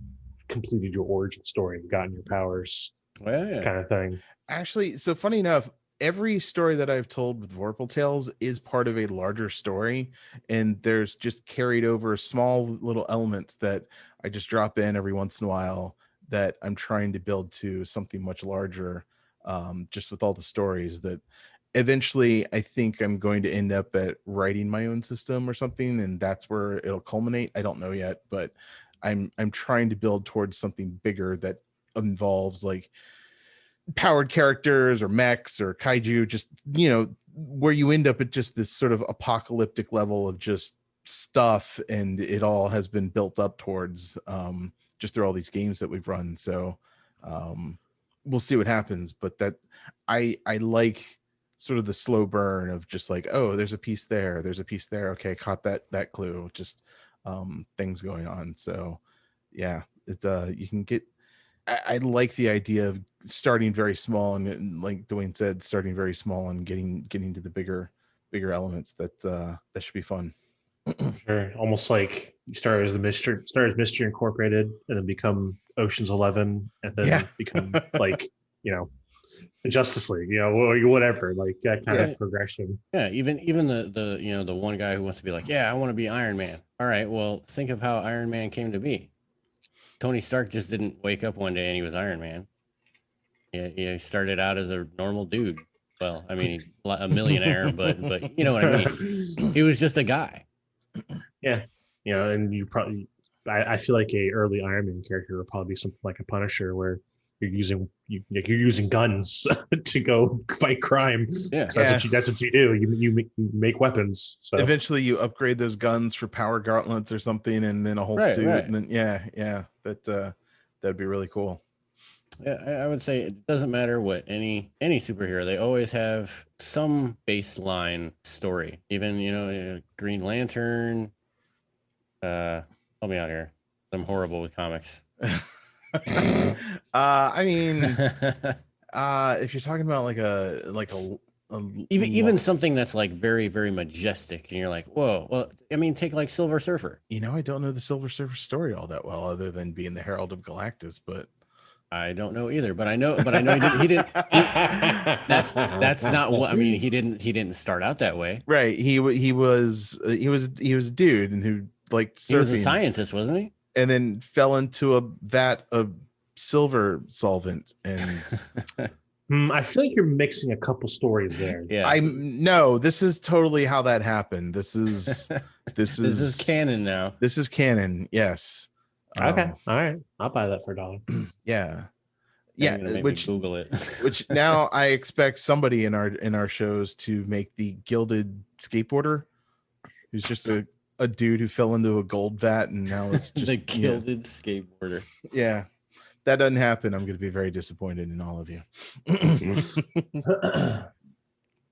completed your origin story and gotten your powers, kind of thing. Actually, so funny enough, every story that I've told with Vorpal Tales is part of a larger story, and there's just carried over small little elements that I just drop in every once in a while that I'm trying to build to something much larger, just with all the stories that eventually I think I'm going to end up at writing my own system or something, and that's where it'll culminate. I don't know yet, but I'm trying to build towards something bigger that involves powered characters or mechs or kaiju, just where you end up at just this sort of apocalyptic level of just stuff, and it all has been built up towards just through all these games that we've run. So we'll see what happens, but that I like sort of the slow burn of just oh, there's a piece there, okay, caught that clue, just things going on. So yeah, it's you can get, I like the idea of starting very small, and like Duane said, starting very small and getting to the bigger elements. That should be fun. Sure. Almost like you start as Mystery Incorporated, and then become Ocean's 11, and then become the Justice League, or whatever, that kind of progression. Yeah, even the one guy who wants to be I want to be Iron Man. All right, well, think of how Iron Man came to be. Tony Stark just didn't wake up one day and he was Iron Man. Yeah, he started out as a normal dude. Well, I mean, a millionaire, but you know what I mean. He was just a guy. Yeah, and you probably, I feel like a early Iron Man character would probably be something like a Punisher, where you're using guns to go fight crime. Yeah, that's what you do. You make weapons. So eventually you upgrade those guns for power gauntlets or something, and then a whole suit. Right. And then that'd be really cool. Yeah, I would say it doesn't matter what any superhero, they always have some baseline story. Even Green Lantern. Help me out here. I'm horrible with comics. I mean, if you're talking about like a even something that's like very very majestic, and you're like, whoa. Well, I mean, take like Silver Surfer. I don't know the Silver Surfer story all that well, other than being the Herald of Galactus, but I don't know either, but I know he didn't. That's not what I mean. He didn't start out that way. Right. He was a dude and who liked surfing. He was a scientist, wasn't he? And then fell into a vat of silver solvent and I feel like you're mixing a couple stories there. Yeah. No, this is totally how that happened. This is this is canon now. This is canon. Yes. Okay. All right. I'll buy that for $1. Yeah. Yeah. Which Google it. Which now I expect somebody in our shows to make the gilded skateboarder, who's just a dude who fell into a gold vat and now it's just the gilded skateboarder. Yeah. That doesn't happen. I'm going to be very disappointed in all of you. A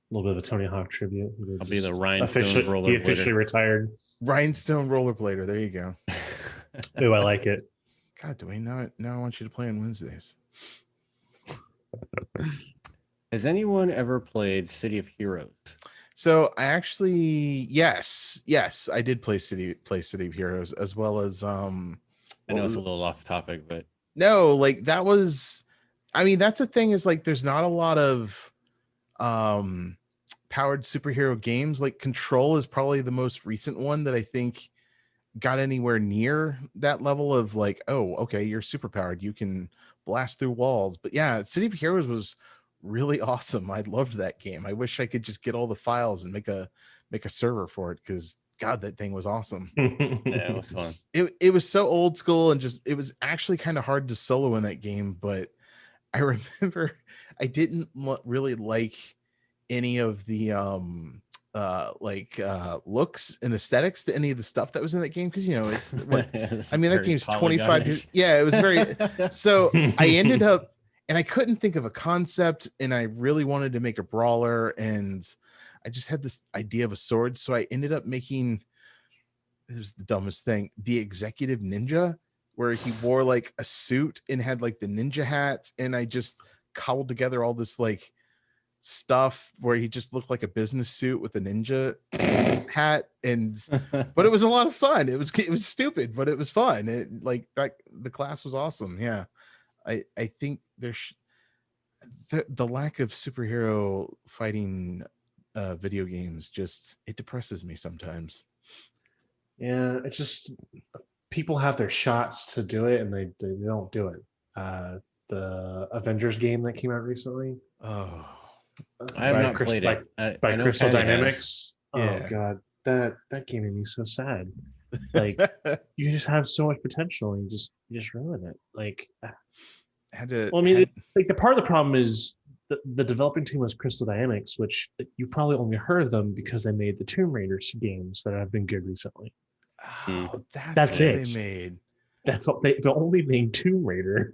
little bit of a Tony Hawk tribute. I'll be the rhinestone rollerblader. He officially retired. Rhinestone rollerblader. There you go. Ooh, I like it. God, Duane, now I want you to play on Wednesdays. Has anyone ever played City of Heroes? So I actually, yes, I did play City of Heroes, as well as I know it's a little off topic, but no, like that was, I mean, that's the thing is like there's not a lot of powered superhero games. Like Control is probably the most recent one that I think got anywhere near that level of like, oh, okay, you're super powered, you can blast through walls. But yeah, City of Heroes was really awesome. I loved that game. I wish I could just get all the files and make a server for it, because God, that thing was awesome. Yeah, it was fun. It was so old school, and just it was actually kind of hard to solo in that game. But I remember I didn't really like any of the looks and aesthetics to any of the stuff that was in that game, because it's I mean, that game's 25 years. Yeah, it was very so I ended up, and I couldn't think of a concept, and I really wanted to make a brawler, and I just had this idea of a sword. So I ended up making, this was the dumbest thing, the Executive Ninja, where he wore like a suit and had like the ninja hat, and I just cobbled together all this like stuff where he just looked like a business suit with a ninja hat, but it was a lot of fun. It was stupid, but it was fun. It like that, the class was awesome. Yeah. I think there's the lack of superhero fighting video games, just it depresses me sometimes. Yeah, it's just people have their shots to do it and they don't do it. The Avengers game that came out recently. Oh, I have not played it. By Crystal Dynamics. Yeah. Oh God, that game made me so sad. Like you just have so much potential and you just ruin it. Like like the part of the problem is the developing team was Crystal Dynamics, which you probably only heard of them because they made the Tomb Raider games that have been good recently. Oh, that's what it. They made. That's all they only made Tomb Raider.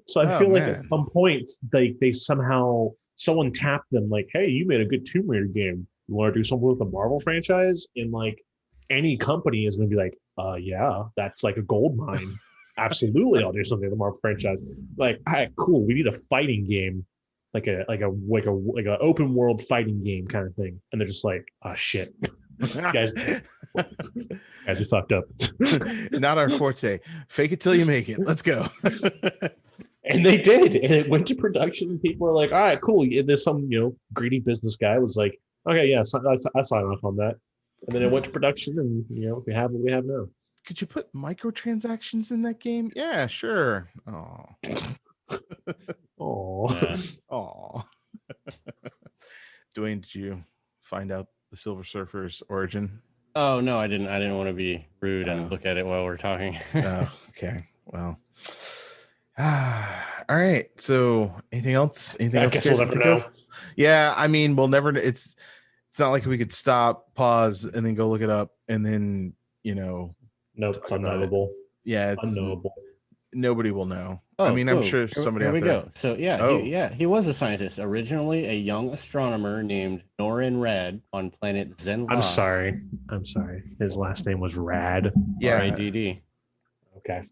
So I feel like at some point they somehow someone tapped them like, hey, you made a good Tomb Raider game. You want to do something with the Marvel franchise? And like any company is going to be like, yeah, that's like a gold mine. Absolutely, I'll do something with the Marvel franchise. Like, all right, cool. We need a fighting game, like a open world fighting game kind of thing. And they're just like, oh shit, guys, we fucked up. Not our forte. Fake it till you make it. Let's go. And they did, and it went to production. And people were like, all right, cool. And there's some greedy business guy was like, okay, yeah, I sign off on that. And then it went to production, and we have what we have now. Could you put microtransactions in that game? Yeah, sure. Oh. Oh. Duane, did you find out the Silver Surfer's origin? Oh no, I didn't. I didn't want to be rude and look at it while we're talking. Oh, okay. Well. All right. So, anything else? I guess we'll never know. Yeah, I mean, we'll never. It's not like we could stop, pause, and then go look it up, and then Nope, it's unknowable. Yeah, it's unknowable. Nobody will know. Oh, I mean, I'm whoa, sure somebody here out we there. go. So yeah, Oh. he was a scientist. Originally a young astronomer named Norin Rad on planet Zenla. I'm sorry. His last name was Rad. Yeah. RADD. Okay.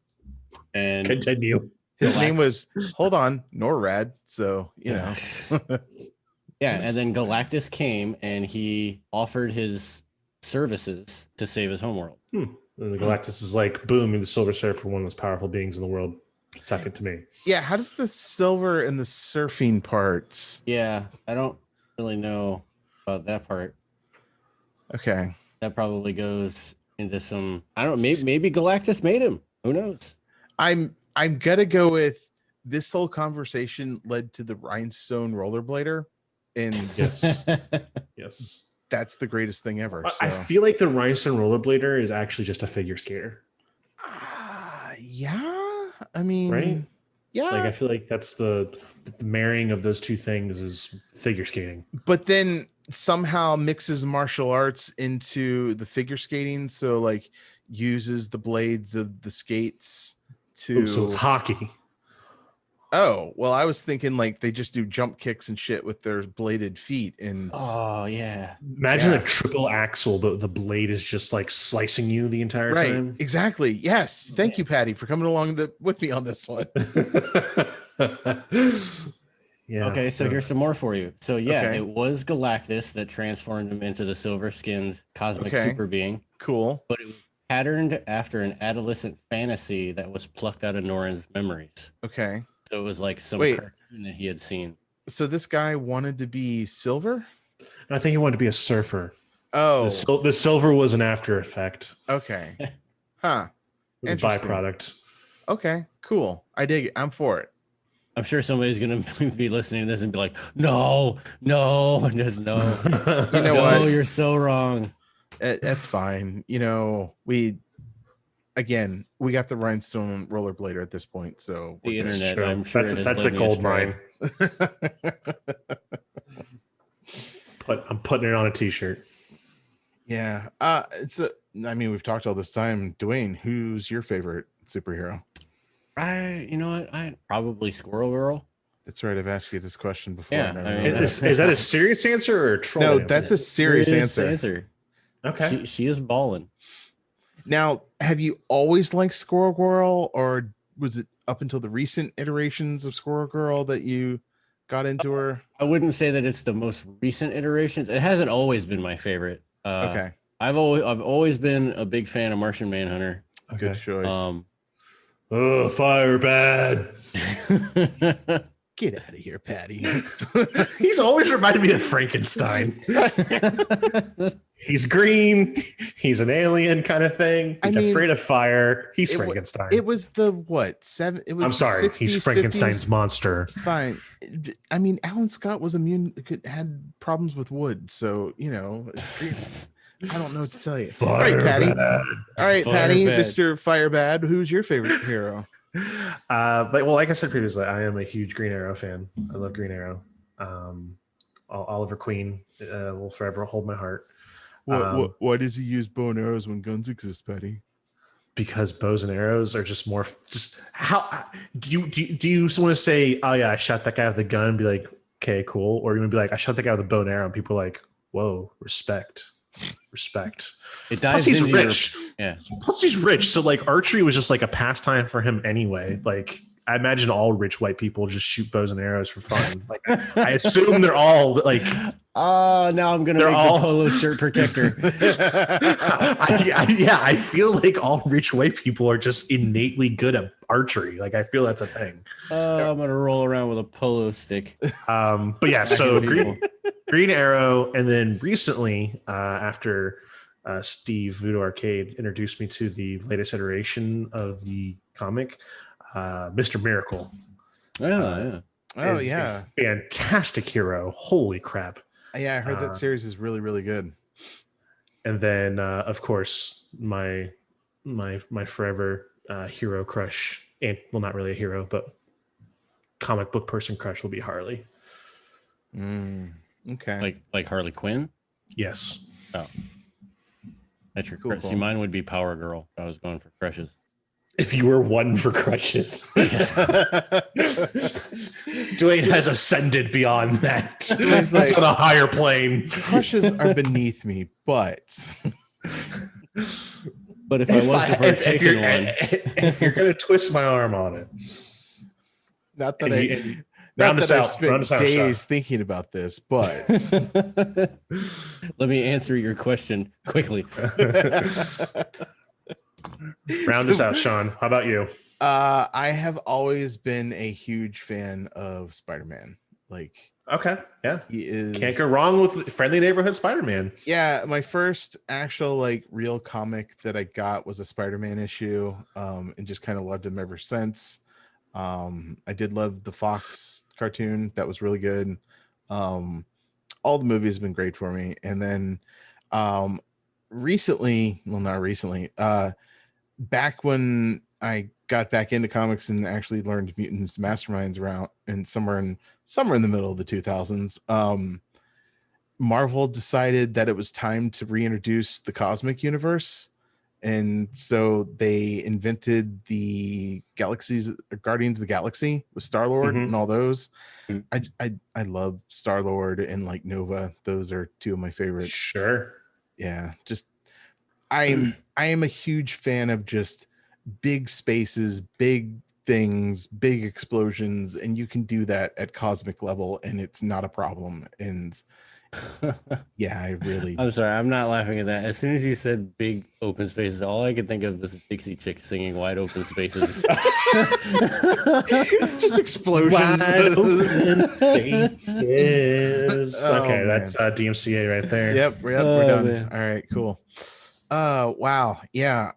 And Continue. His name was, hold on, Norrad. So, you know. yeah, and then Galactus came and he offered his services to save his homeworld. And the Galactus is like, boom, you're the Silver Surfer, one of the most powerful beings in the world. Second to me. Yeah, how does the silver and the surfing parts? Yeah, I don't really know about that part. Okay. That probably goes into some, I don't know, maybe Galactus made him. Who knows? I'm gonna go with this whole conversation led to the rhinestone rollerblader, and Yes. Yes. that's the greatest thing ever. So. I feel like the rhinestone rollerblader is actually just a figure skater. Yeah. I mean, right? Yeah. Like I feel like that's the marrying of those two things is figure skating. But then somehow mixes martial arts into the figure skating, so like uses the blades of the skates to. So it's hockey. Oh, well, I was thinking like they just do jump kicks and shit with their bladed feet. And oh yeah, imagine a triple axle, but the blade is just like slicing you the entire time. Exactly. Yes. Thank you, Patty, for coming along with me on this one. Yeah. Okay, so here's some more for you. So yeah, it was Galactus that transformed him into the silver-skinned cosmic super being. Cool. But it was patterned after an adolescent fantasy that was plucked out of Norin's memories. Okay. So it was like some cartoon that he had seen. So this guy wanted to be silver? I think he wanted to be a surfer. Oh. The silver was an after effect. Okay. Huh. A byproduct. Okay, cool. I dig it. I'm for it. I'm sure somebody's going to be listening to this and be like, no, just no. You know what? You're so wrong. That's fine. You know, we got the rhinestone rollerblader at this point, so the internet. I'm sure that's a gold mine. I'm putting it on a t-shirt. Yeah. I mean, we've talked all this time. Duane, who's your favorite superhero? You know what? I probably Squirrel Girl. That's right. I've asked you this question before. Yeah, is that a serious answer or a troll? No, answer? that's a serious answer. Okay. She is balling. Now, have you always liked Squirrel Girl, or was it up until the recent iterations of Squirrel Girl that you got into her? I wouldn't say that it's the most recent iterations. It hasn't always been my favorite. Okay. I've always been a big fan of Martian Manhunter. Okay. Good choice. Fire bad. Get out of here, Patty. He's always reminded me of Frankenstein. He's green. He's an alien kind of thing. He's afraid of fire. He's Frankenstein. It was the what? It was. I'm sorry. 60s, he's Frankenstein's 50s. Monster. Fine. I mean, Alan Scott was had problems with wood, so you know. I don't know what to tell you. All right, Patty. All right, Patty, Mr. Firebad. Who's your favorite hero? Like I said previously, I am a huge Green Arrow fan. I love Green Arrow. Oliver Queen will forever hold my heart. Why does he use bow and arrows when guns exist, Patty? Because bows and arrows are just more. Just how do you want to say? Oh yeah, I shot that guy with a gun and be like, okay, cool, or you want to be like, I shot that guy with a bow and arrow, and people are like, whoa, respect. Plus he's rich. Plus he's rich. So like archery was just like a pastime for him anyway. Like I imagine all rich white people just shoot bows and arrows for fun. Like I assume they're all like. Now I'm gonna make the polo shirt protector. I feel like all rich white people are just innately good at archery. Like I feel that's a thing. I'm gonna roll around with a polo stick. But yeah, so Green Arrow, and then recently, after Steve Voodoo Arcade introduced me to the latest iteration of the comic, Mr. Miracle. Oh yeah, fantastic hero! Holy crap! Yeah, I heard that series is really, really good. And then, of course, my forever hero crush, and well, not really a hero, but comic book person crush will be Harley. Okay, like Harley Quinn. Yes. Oh, that's your cool. See, mine would be Power Girl. I was going for crushes. If you were one for crushes, Duane has ascended beyond that. Duane's He's like, on a higher plane. crushes are beneath me, but But if I was to partake in one, if you're gonna twist my arm on it, not that round not us that I've out. spent Round us out, days Shawn. thinking about this, but let me answer your question quickly. Round us out, Shawn. How about you? I have always been a huge fan of Spider-Man. Like, Okay, yeah, he is, can't go wrong with Friendly Neighborhood Spider-Man. yeah, my first actual like real comic that I got was a Spider-Man issue, and just kind of loved him ever since. I did love the Fox cartoon. That was really good. All the movies have been great for me. And then recently, well, not recently, back when I got back into comics and actually learned Mutants Masterminds around and somewhere in the middle of the 2000s, Marvel decided that it was time to reintroduce the cosmic universe. And so they invented the Guardians of the Galaxy with Star-Lord and all those. I love Star-Lord and like Nova. Those are two of my favorites. Sure. Yeah, just I am a huge fan of just big spaces, big things, big explosions, and you can do that at cosmic level and it's not a problem. And yeah, I'm sorry, I'm not laughing at that. As soon as you said big open spaces, all I could think of was Dixie Chicks singing Wide Open Spaces. just explosions. Wide open spaces. Oh, Okay, man. that's DMCA right there. Yep, we're done. Man. All right, cool. Wow. Yeah.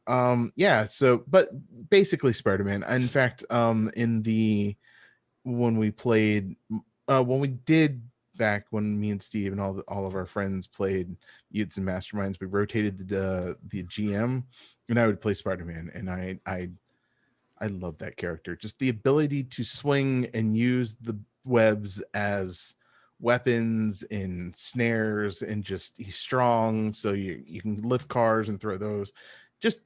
Yeah, so but basically Spider-Man. In fact, when we did back when me and Steve and all of our friends played Utes and Masterminds, we rotated the GM and I would play Spider-Man, and I love that character. Just the ability to swing and use the webs as weapons and snares, and just he's strong, so you can lift cars and throw those. Just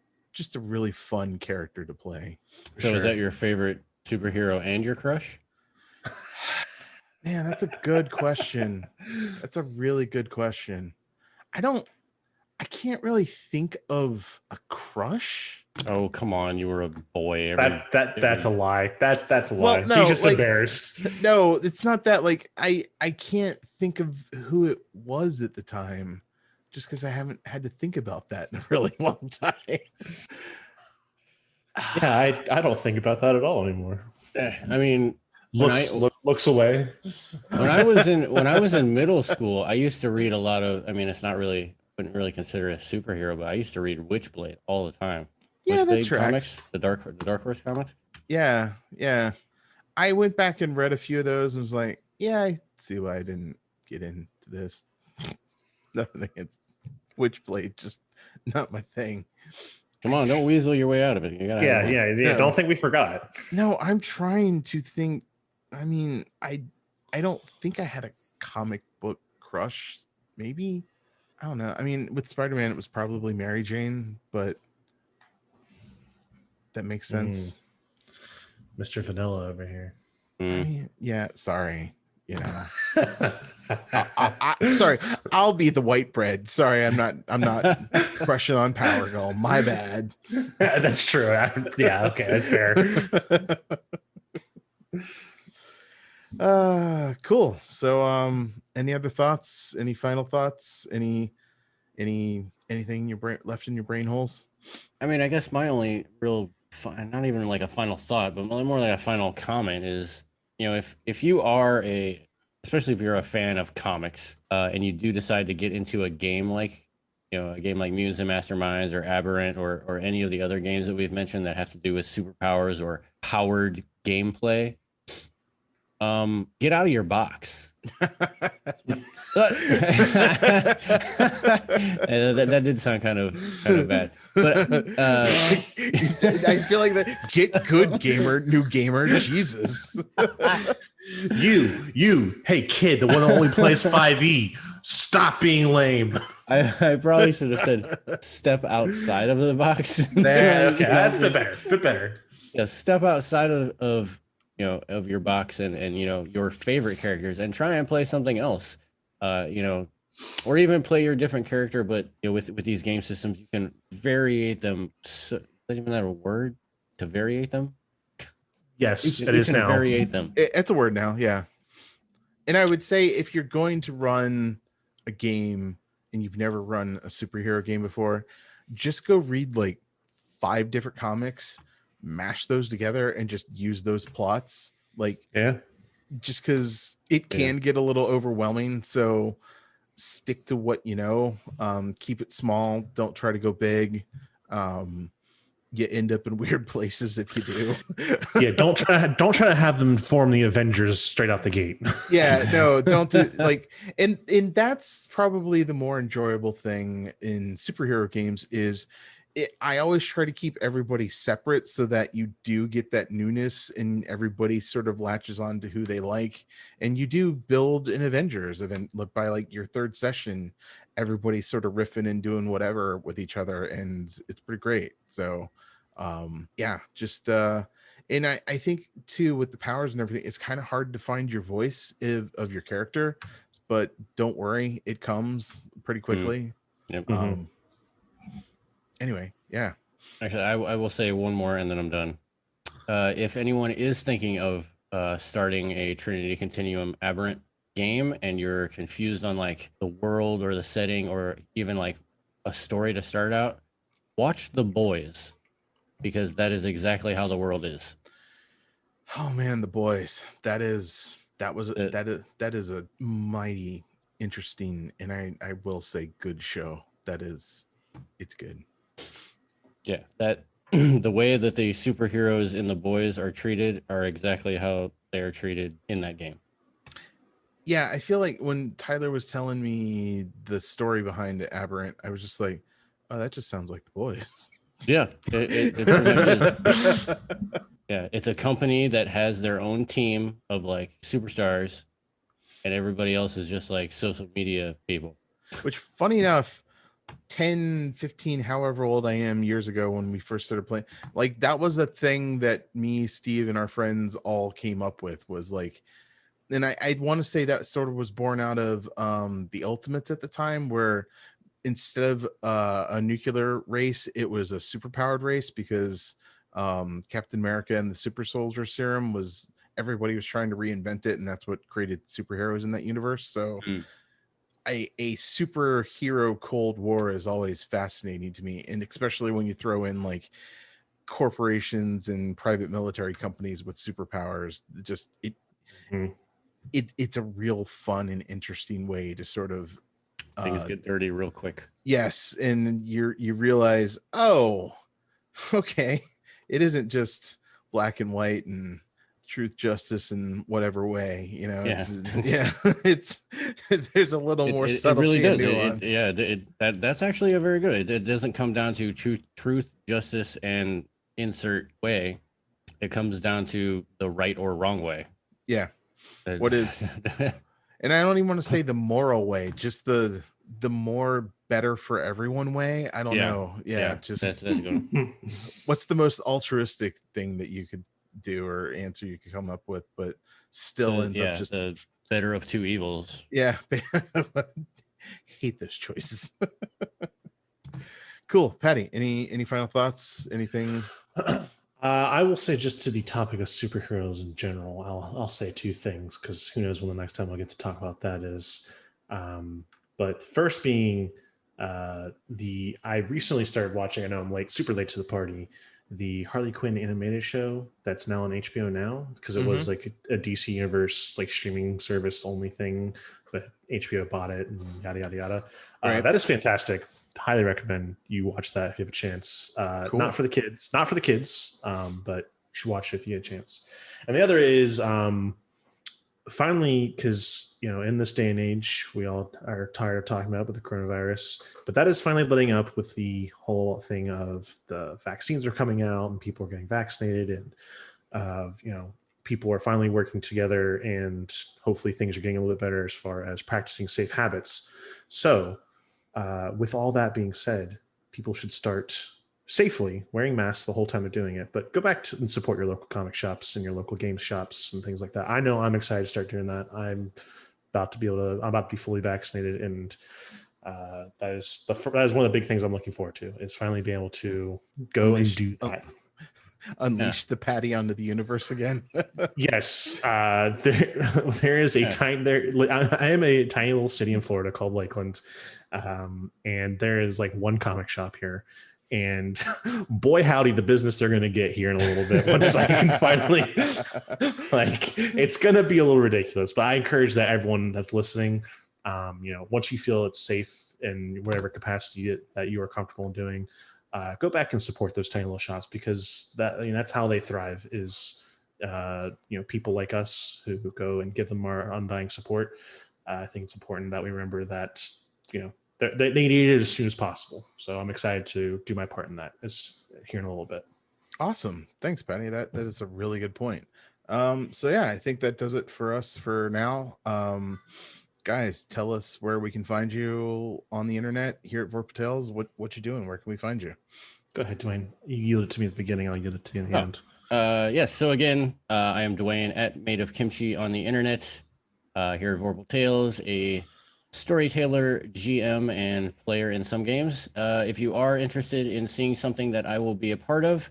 a really fun character to play. So is that your favorite superhero and your crush? Man, that's a good question. That's a really good question. I can't really think of a crush. Oh, come on, you were a boy. That's a lie. That's a lie. Well, no, He's just like, embarrassed. No, it's not that. Like, I can't think of who it was at the time, just because I haven't had to think about that in a really long time. Yeah, I don't think about that at all anymore. I mean, looks away. when I was in middle school, I used to read a lot of. I mean, it's not really, wouldn't really consider it a superhero, but I used to read Witchblade all the time. Yeah, Witchblade that's right. Comics, the Dark Horse comics. Yeah. I went back and read a few of those and was like, yeah, I see why I didn't get into this. Nothing against Witchblade, just not my thing. Come on, don't weasel your way out of it. You gotta Yeah. No. Don't think we forgot. No, I'm trying to think. I mean, I don't think I had a comic book crush. Maybe, I don't know. I mean, with Spider-Man, it was probably Mary Jane, but that makes sense. Mr. Vanilla over here. I mean, yeah, sorry. You know, sorry. I'll be the white bread. Sorry, I'm not crushing on Power Girl. My bad. That's true. Yeah, okay, that's fair. Cool. So, any other thoughts? Any final thoughts? Anything in your brain left in your brain holes? I mean, I guess my only real, not even like a final thought, but more like a final comment is, you know, if you are especially if you're a fan of comics, and you do decide to get into a game like Mutants and Masterminds or Aberrant or any of the other games that we've mentioned that have to do with superpowers or powered gameplay, get out of your box. that did sound kind of bad, but I feel like that. Get good, gamer, new gamer. Jesus. You, hey kid, the one who only plays 5e, stop being lame. I probably should have said step outside of the box. There, okay, that's a bit better. Bit better. Yeah, step outside of of your box and your favorite characters and try and play something else. Or even play your different character, but with these game systems, you can variate them. Is that even a word? To variate them? Yes, You it is can now. variate them. It's a word now, yeah. And I would say if you're going to run a game and you've never run a superhero game before, just go read like 5 different comics, mash those together, and just use those plots. Like, Yeah. just because it can get a little overwhelming. So stick to what you know. Keep it small. Don't try to go big. You end up in weird places if you do. Yeah, don't try to have them form the Avengers straight out the gate. Yeah, no, don't do like and that's probably the more enjoyable thing in superhero games is I always try to keep everybody separate so that you do get that newness and everybody sort of latches on to who they like, and you do build an Avengers event. Look, by like your 3rd session, everybody's sort of riffing and doing whatever with each other, and it's pretty great. So yeah, just and I think too with the powers and everything, it's kind of hard to find your voice of your character, but don't worry, it comes pretty quickly. Yep. Anyway, yeah. Actually, I will say one more and then I'm done. If anyone is thinking of starting a Trinity Continuum Aberrant game and you're confused on like the world or the setting or even like a story to start out, watch The Boys, because that is exactly how the world is. Oh man, The Boys. That is a mighty interesting, and I will say good show. It's good. Yeah, that the way that the superheroes in The Boys are treated are exactly how they are treated in that game. Yeah, I feel like when Tyler was telling me the story behind Aberrant, I was just like, oh, that just sounds like The Boys. Yeah, it pretty much is. Yeah, it's a company that has their own team of like superstars, and everybody else is just like social media people. Which, funny enough, 10, 15, however old I am, years ago when we first started playing, like that was a thing that me, Steve, and our friends all came up with, was like, and I want to say that sort of was born out of the Ultimates at the time, where instead of a nuclear race, it was a superpowered race, because Captain America and the super soldier serum was, everybody was trying to reinvent it, and that's what created superheroes in that universe. So a superhero Cold War is always fascinating to me, and especially when you throw in like corporations and private military companies with superpowers. Just it's a real fun and interesting way to sort of things get dirty real quick. Yes, and you realize, oh, okay, it isn't just black and white and truth, justice, and whatever way, it's there's a little more subtlety and nuance. That's actually a very good. It doesn't come down to truth, justice, and insert way. It comes down to the right or wrong way. Yeah. What is, and I don't even want to say the moral way, just the more better for everyone way. I don't know. Yeah, just that's good. What's the most altruistic thing that you could do or answer you could come up with, but still ends up just the better of two evils. Yeah. Hate those choices. Cool. Patty, any final thoughts? Anything? I will say, just to the topic of superheroes in general, I'll say 2 things, because who knows when the next time I'll get to talk about that is. But first being I recently started watching, I know I'm super late to the party, the Harley Quinn animated show that's now on HBO now, because it was like a DC Universe like streaming service only thing, but HBO bought it and yada yada yada. Right. That is fantastic. Highly recommend you watch that if you have a chance. Cool. Not for the kids, but you should watch it if you get a chance. And the other is finally, because in this day and age, we all are tired of talking about with the coronavirus, but that is finally letting up with the whole thing of the vaccines are coming out and people are getting vaccinated, and people are finally working together, and hopefully things are getting a little bit better as far as practicing safe habits. So with all that being said, people should start safely wearing masks the whole time they're doing it, but go back to and support your local comic shops and your local game shops and things like that. I know I'm excited to start doing that. I'm about to be fully vaccinated, and that is one of the big things I'm looking forward to, is finally being able to go and do that. Unleash the Patty onto the universe again. Yes, there is a tiny there. I am a tiny little city in Florida called Lakeland, and there is like one comic shop here, and boy howdy, the business they're going to get here in a little bit once I can finally, like, it's going to be a little ridiculous. But I encourage that everyone that's listening, once you feel it's safe in whatever capacity that you are comfortable in doing, go back and support those tiny little shops, because that's how they thrive, is people like us who go and give them our undying support. I think it's important that we remember that they need it as soon as possible. So I'm excited to do my part in that here in a little bit. Awesome. Thanks, Patty. That is a really good point. So yeah, I think that does it for us for now. Guys, tell us where we can find you on the internet here at Vorpal Tales. What you doing? Where can we find you? Go ahead, Duane. You yield it to me at the beginning. I'll yield it to you in the end. Yes. So again, I am Duane at Made of Kimchi on the internet. Here at Vorpal Tales, a storyteller, GM, and player in some games. If you are interested in seeing something that I will be a part of,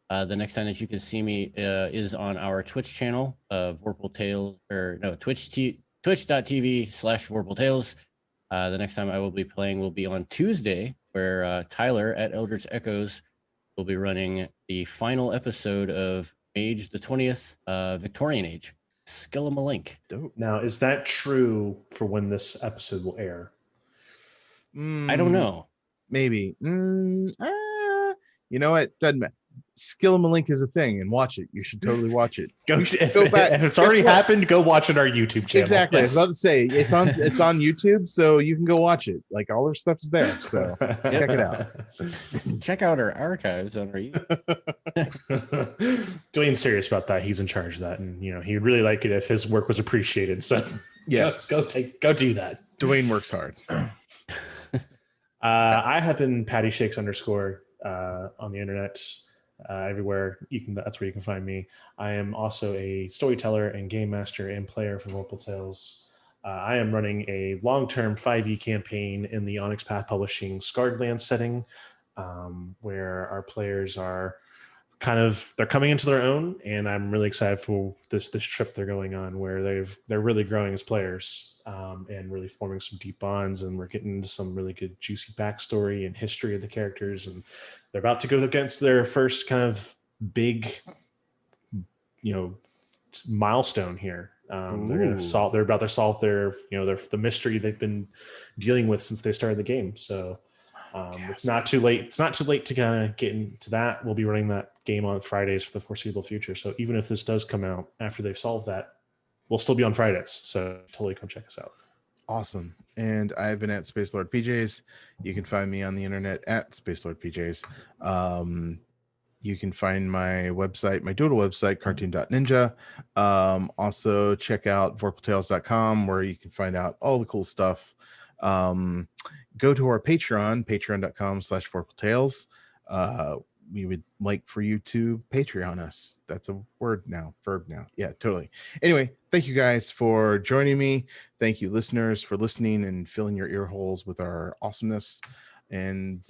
the next time that you can see me is on our Twitch channel, Vorpal Tales, twitch.tv/Vorpal Tales. The next time I will be playing will be on Tuesday, where Tyler at Eldritch Echoes will be running the final episode of Age the 20th Victorian Age. Skillemalink. Dope. Now, is that true for when this episode will air? I don't know. Maybe. You know what? Doesn't matter. Skillemalink is a thing, and watch it. You should totally watch it. Go back. If it's already happened, go watch it on our YouTube channel. Exactly. Yes. I was about to say it's on YouTube, so you can go watch it. Like, all our stuff's there, so check it out. Check out our archives on our YouTube. Duane's serious about that. He's in charge of that, and he'd really like it if his work was appreciated. So yes, go do that. Duane works hard. I have been Patty Shakes _ on the internet. Everywhere that's where you can find me. I am also a storyteller and game master and player for Vorpal Tales. I am running a long-term 5e campaign in the Onyx Path Publishing Scarred Land setting, where our players are they're coming into their own, and I'm really excited for this trip they're going on, where they're really growing as players, and really forming some deep bonds, and we're getting into some really good juicy backstory and history of the characters, and they're about to go against their first kind of big milestone here. They're about to solve their the mystery they've been dealing with since they started the game. So it's not too late. It's not too late to kind of get into that. We'll be running that game on Fridays for the foreseeable future. So even if this does come out after they've solved that, we'll still be on Fridays. So totally come check us out. Awesome. And I've been at Space Lord PJs. You can find me on the internet at Space Lord PJs. You can find my website, my doodle website, cartoon.ninja. Also check out vorpaltales.com, where you can find out all the cool stuff. Go to our Patreon, patreon.com/vorpaltales. We would like for you to Patreon us. That's a verb now. Yeah, totally. Anyway, thank you guys for joining me. Thank you, listeners, for listening and filling your ear holes with our awesomeness. And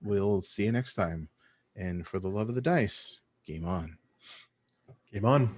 we'll see you next time. And for the love of the dice, game on. Game on.